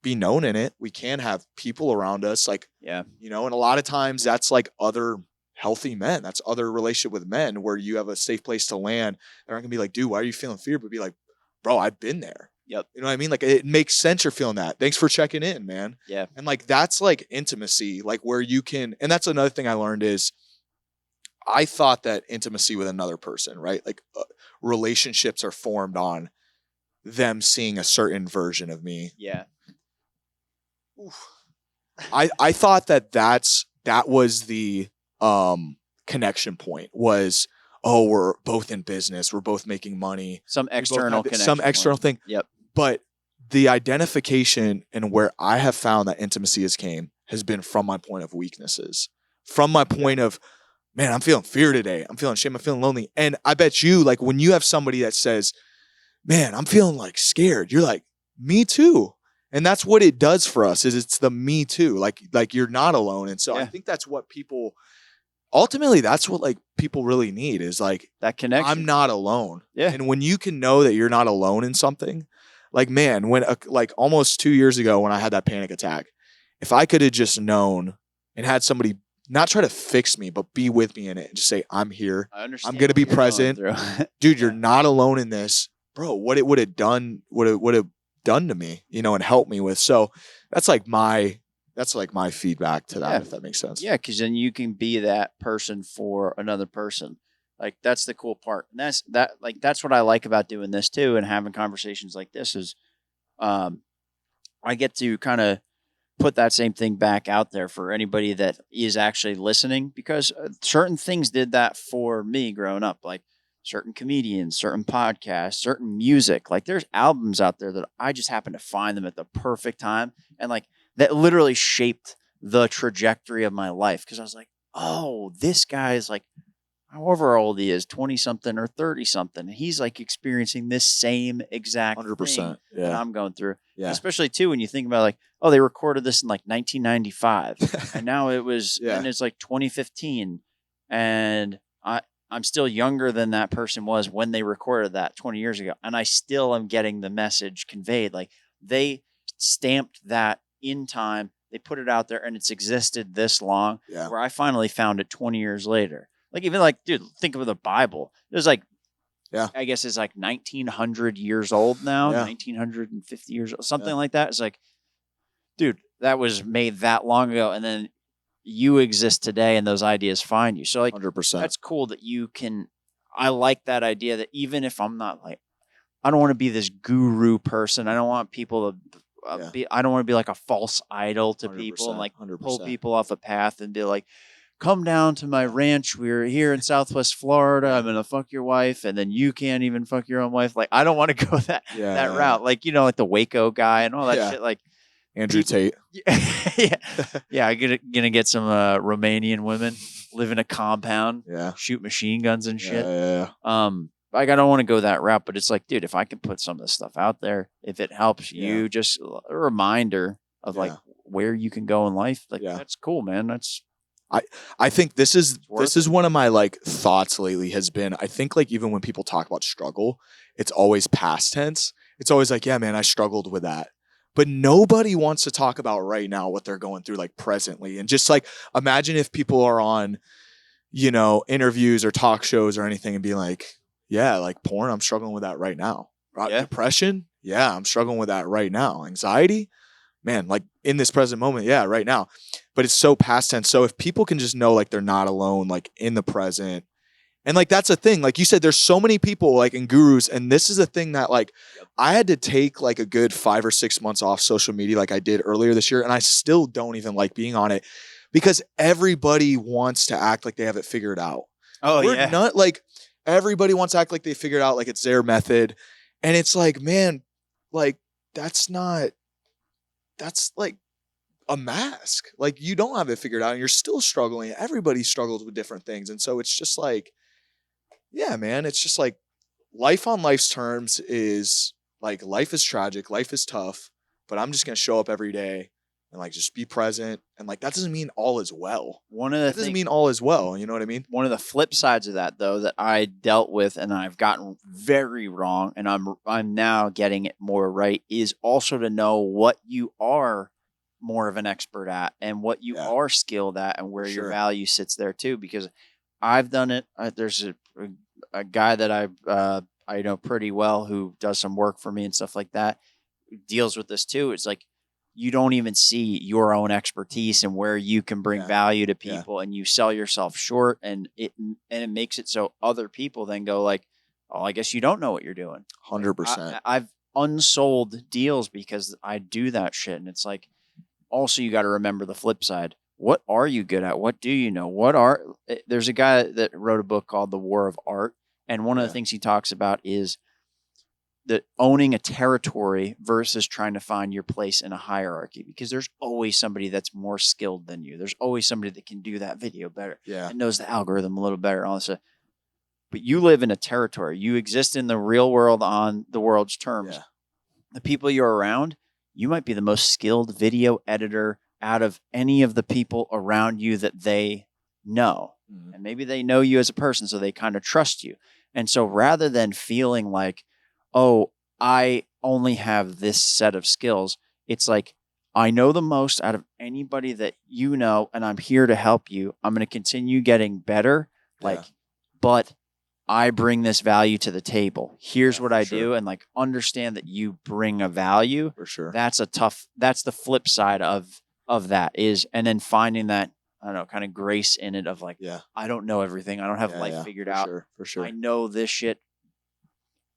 be known in it. We can have people around us, like, yeah, and a lot of times that's like other healthy men. That's other relationship with men where you have a safe place to land. They're not gonna be like, dude, why are you feeling fear? But be like, bro, I've been there. Yep. You know what I mean? Like, it makes sense you're feeling that. Thanks for checking in, man. Yeah. And like, that's like intimacy, like where you can, and that's another thing I learned is I thought that intimacy with another person, right? Like relationships are formed on them seeing a certain version of me. Yeah. I thought that was the connection point, was, oh, we're both in business, we're both making money, some external connection, some external thing. Yep. But the identification and where I have found that intimacy has been from my point of weaknesses, from my point of, man, I'm feeling fear today, I'm feeling shame, I'm feeling lonely. And I bet you, like, when you have somebody that says, man, I'm feeling like scared, you're like, me too. And that's what it does for us, is it's the me too. Like you're not alone. And so I think that's what people, ultimately, that's what like people really need, is like that connection. I'm not alone. Yeah. And when you can know that you're not alone in something, like, man, when like almost 2 years ago when I had that panic attack, if I could have just known and had somebody not try to fix me, but be with me in it and just say, I'm here. I understand. I'm going to be present. Dude, you're not alone in this. Bro, what it would have done to me, and help me with. So that's like my feedback to that, if that makes sense. Yeah, because then you can be that person for another person. Like, that's the cool part. And that's what I like about doing this too, and having conversations like this is I get to kind of put that same thing back out there for anybody that is actually listening, because certain things did that for me growing up, like certain comedians, certain podcasts, certain music. Like, there's albums out there that I just happen to find them at the perfect time, and like that literally shaped the trajectory of my life, because I was like, oh, this guy's like, however old he is, 20 something or 30 something, he's like experiencing this same exact 100%, thing that I'm going through. Yeah. Especially too when you think about like, oh, they recorded this in like 1995 and now it was, and it's like 2015, and I'm still younger than that person was when they recorded that 20 years ago, and I still am getting the message conveyed. Like, they stamped that in time, they put it out there, and it's existed this long, where I finally found it 20 years later. Like, even like, dude, think of the Bible. It was like, I guess it's like 1900 years old now, 1950 years old, something like that. It's like, dude, that was made that long ago, and then you exist today, and those ideas find you. So like, 100%. That's cool that you can. I like that idea that even if I'm not like, I don't want to be this guru person. I don't want people to I don't want to be like a false idol to people and like 100%. pull people off a path and be like, come down to my ranch. We're here in Southwest Florida. I'm going to fuck your wife. And then you can't even fuck your own wife. Like, I don't want to go that route. Like, like the Waco guy and all that shit. Like Andrew Tate. Yeah. I'm going to get some Romanian women, live in a compound, shoot machine guns and shit. Like, I don't want to go that route, but it's like, dude, if I can put some of this stuff out there, if it helps you, just a reminder of like where you can go in life. Like, that's cool, man. I think this is one of my like thoughts lately has been, I think like even when people talk about struggle, it's always past tense. It's always like, yeah, man, I struggled with that. But nobody wants to talk about right now what they're going through like presently. And just like, imagine if people are on, interviews or talk shows or anything and be like, yeah, like porn, I'm struggling with that right now. Depression, yeah, I'm struggling with that right now. Anxiety, man, like in this present moment, yeah, right now. But it's so past tense. So if people can just know like they're not alone, like in the present. And like that's a thing. Like you said, there's so many people like in gurus. And this is a thing that like I had to take like a good 5 or 6 months off social media like I did earlier this year. And I still don't even like being on it because everybody wants to act like they have it figured out. We're not like everybody wants to act like they figured out like it's their method. And it's like, man, like that's like a mask. Like you don't have it figured out and you're still struggling. Everybody struggles with different things. And so it's just like, yeah, man, it's just like life on life's terms is like life is tragic. Life is tough, but I'm just going to show up every day and like just be present. And like that doesn't mean all is well. Doesn't mean all is well. You know what I mean? One of the flip sides of that, though, that I dealt with and I've gotten very wrong, and I'm now getting it more right, is also to know what you are more of an expert at and what you are skilled at and where your value sits there too. Because I've done it. There's a guy that I know pretty well who does some work for me and stuff like that, who deals with this too. It's like you don't even see your own expertise and where you can bring value to people, and you sell yourself short, and it makes it so other people then go like, oh, I guess you don't know what you're doing. 100%. I've unsold deals because I do that shit, and it's like, also you got to remember the flip side. What are you good at? What do you know? There's a guy that wrote a book called The War of Art, and one of the things he talks about is that owning a territory versus trying to find your place in a hierarchy, because there's always somebody that's more skilled than you. There's always somebody that can do that video better and knows the algorithm a little better. All this stuff. But you live in a territory. You exist in the real world on the world's terms. The people you're around, you might be the most skilled video editor out of any of the people around you that they know. Mm-hmm. And maybe they know you as a person, so they kind of trust you. And so rather than feeling like, oh, I only have this set of skills, it's like, I know the most out of anybody that you know, and I'm here to help you. I'm going to continue getting better. But I bring this value to the table. Here's what I do. And like, understand that you bring a value. For sure. That's the flip side of that is, and then finding that, I don't know, kind of grace in it of like, I don't know everything. I don't have life figured out. For sure. I know this shit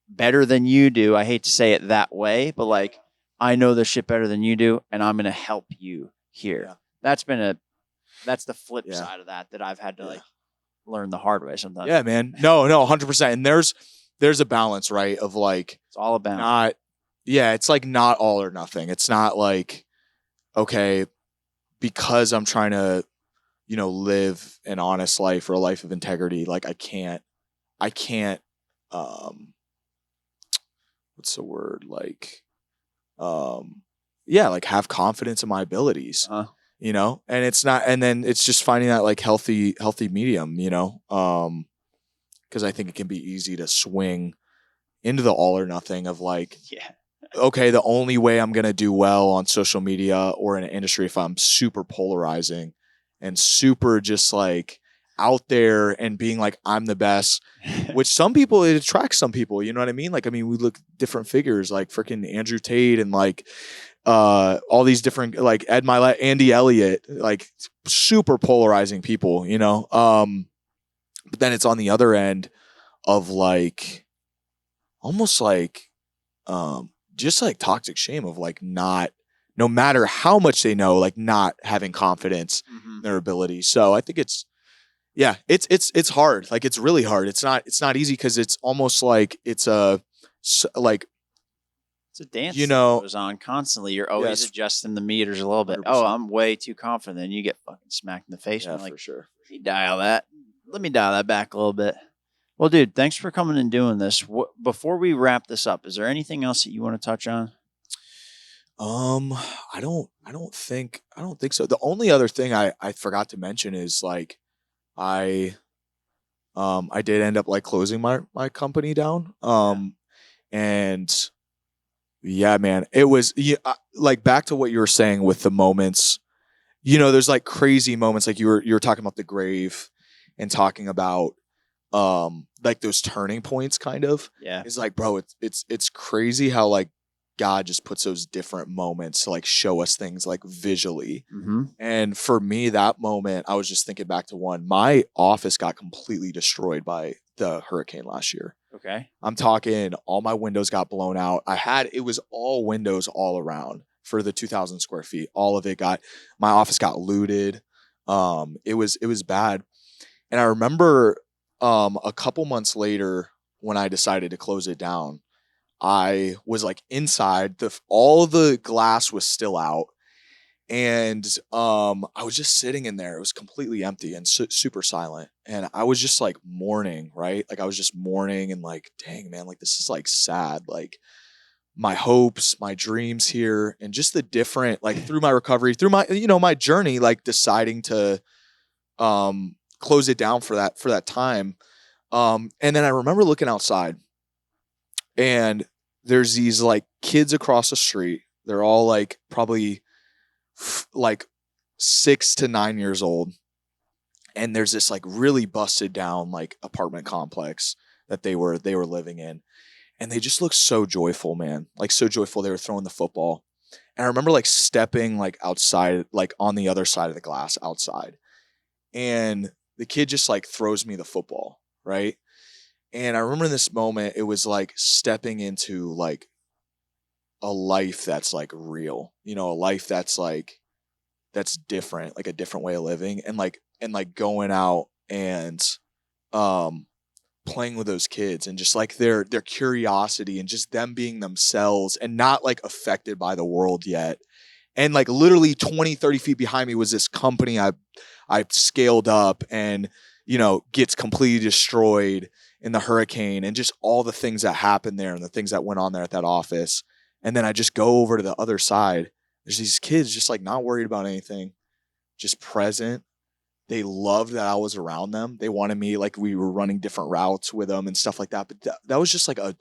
better than you do. I hate to say it that way, but like, I know this shit better than you do, and I'm going to help you here. That's the flip side of that I've had to like learn the hard way sometimes. Yeah, man. No, 100%. And there's a balance, right? Of like, it's all about it's like not all or nothing. It's not like, okay, because I'm trying to, live an honest life or a life of integrity, like I can't, what's the word? Like, like have confidence in my abilities, and it's not, and then it's just finding that like healthy medium, because I think it can be easy to swing into the all or nothing of like, okay, the only way I'm going to do well on social media or in an industry if I'm super polarizing and super just like out there and being like, I'm the best, which it attracts some people, you know what I mean? Like, I mean, we look different figures like freaking Andrew Tate and like, all these different, like Ed Milet, Andy Elliott, like super polarizing people, but then it's on the other end of like, almost like, just like toxic shame of like not, no matter how much they know, like not having confidence in their ability. So I think it's Yeah, it's hard. Like it's really hard. It's not easy because it's almost like it's like It's a dance you that know. goes on constantly. You're always Yes, adjusting the meters a little bit. Oh, 100%. I'm way too confident. Then you get fucking smacked in the face. And Yeah, you're like, for sure. let me dial that. Let me dial that back a little bit. Well, dude, thanks for coming and doing this. Before we wrap this up, is there anything else that you want to touch on? I don't think so. The only other thing I forgot to mention is like I I did end up like closing my company down. And yeah, man, it was like back to what you were saying with the moments. There's like crazy moments like you were talking about the grave and talking about like those turning points kind of. Yeah. It's like, bro, it's crazy how like God just puts those different moments to like show us things like visually. Mm-hmm. And for me, that moment, I was just thinking back to one. My office got completely destroyed by the hurricane last year. Okay. I'm talking all my windows got blown out. It was all windows all around for the 2,000 square feet. All of it my office got looted. It was bad. And I remember a couple months later when I decided to close it down, I was like inside. All the glass was still out, and I was just sitting in there. It was completely empty and super silent, and I was just like mourning, right? Like I was just mourning and like, dang man, like this is like sad. Like my hopes, my dreams here, and just the different like through my recovery, through my my journey, like deciding to close it down for that time. And then I remember looking outside, and there's these like kids across the street. They're all like probably like 6 to 9 years old, and there's this like really busted down like apartment complex that they were living in, and they just looked so joyful, man, like so joyful. They were throwing the football, and I remember like stepping like outside, like on the other side of the glass outside, and the kid just like throws me the football, right? And I remember in this moment, it was like stepping into like a life that's like real, a life that's different, like a different way of living, and like going out and um playing with those kids, and just like their curiosity and just them being themselves and not like affected by the world yet. And like literally 20-30 feet behind me was this company I scaled up, and gets completely destroyed in the hurricane, and just all the things that happened there and the things that went on there at that office. And then I just go over to the other side. There's these kids just like not worried about anything, just present. They loved that I was around them. They wanted me, like we were running different routes with them and stuff like that. But that was just like a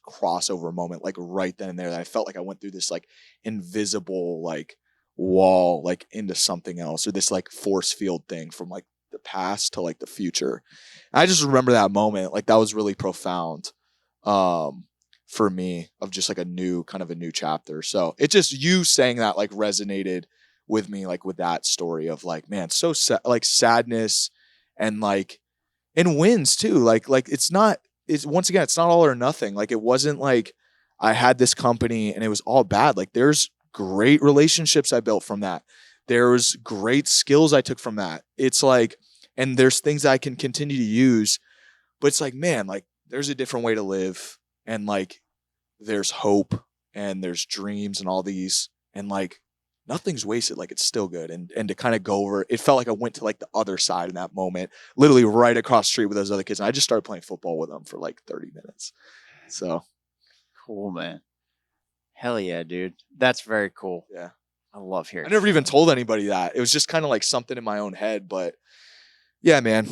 crossover moment, like right then and there, that I felt like I went through this like invisible like wall, like into something else, or this like force field thing from like the past to like the future. I just remember that moment. Like that was really profound for me, of just like a new chapter. So it just, you saying that like resonated with me, like with that story of like, man, so like sadness and like, and wins too. Like it's once again, it's not all or nothing. Like it wasn't like I had this company and it was all bad. Like there's great relationships I built from that. There was great skills I took from that. It's like, and there's things that I can continue to use, but it's like, man, like there's a different way to live, and like there's hope and there's dreams and all these, and like nothing's wasted. Like it's still good. And to kind of go over, it felt like I went to like the other side in that moment, literally right across the street with those other kids. And I just started playing football with them for like 30 minutes. So Cool, man. Hell yeah, dude. That's very cool. yeah, I love hearing. I never even told anybody that. It was just kind of like something in my own head. But yeah, man,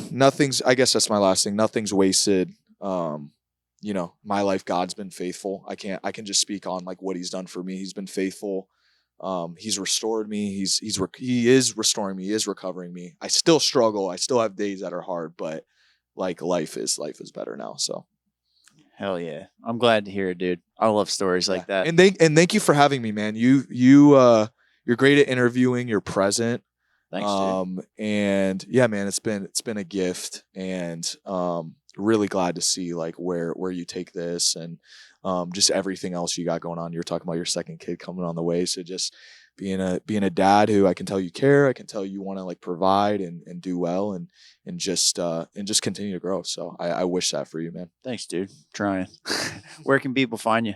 I guess that's my last thing. Nothing's wasted. My life, God's been faithful. I can just speak on like what he's done for me. He's been faithful. He's restored me. He is restoring me. He is recovering me. I still struggle. I still have days that are hard, but like life is better now. So Hell yeah. I'm glad to hear it, dude. I love stories like that. And thank you for having me, man. You're great at interviewing. You're present. Thanks, dude. And yeah, man, it's been a gift, and really glad to see like where you take this, and just everything else you got going on. You're talking about your second kid coming on the way, so just being a dad who I can tell you care. I can tell you want to like provide and do well and just continue to grow. So I wish that for you, man. Thanks, dude. Trying. Where can people find you?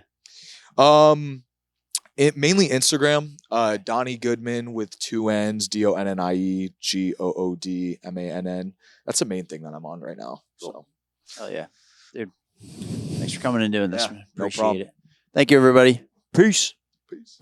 It mainly Instagram, Donnie Goodman with 2 N's, DONNIE GOODMANN. That's the main thing that I'm on right now. Cool. So, hell yeah, dude. Thanks for coming and doing this, Yeah, man. no Appreciate problem. it. Thank you, everybody. Peace. Peace.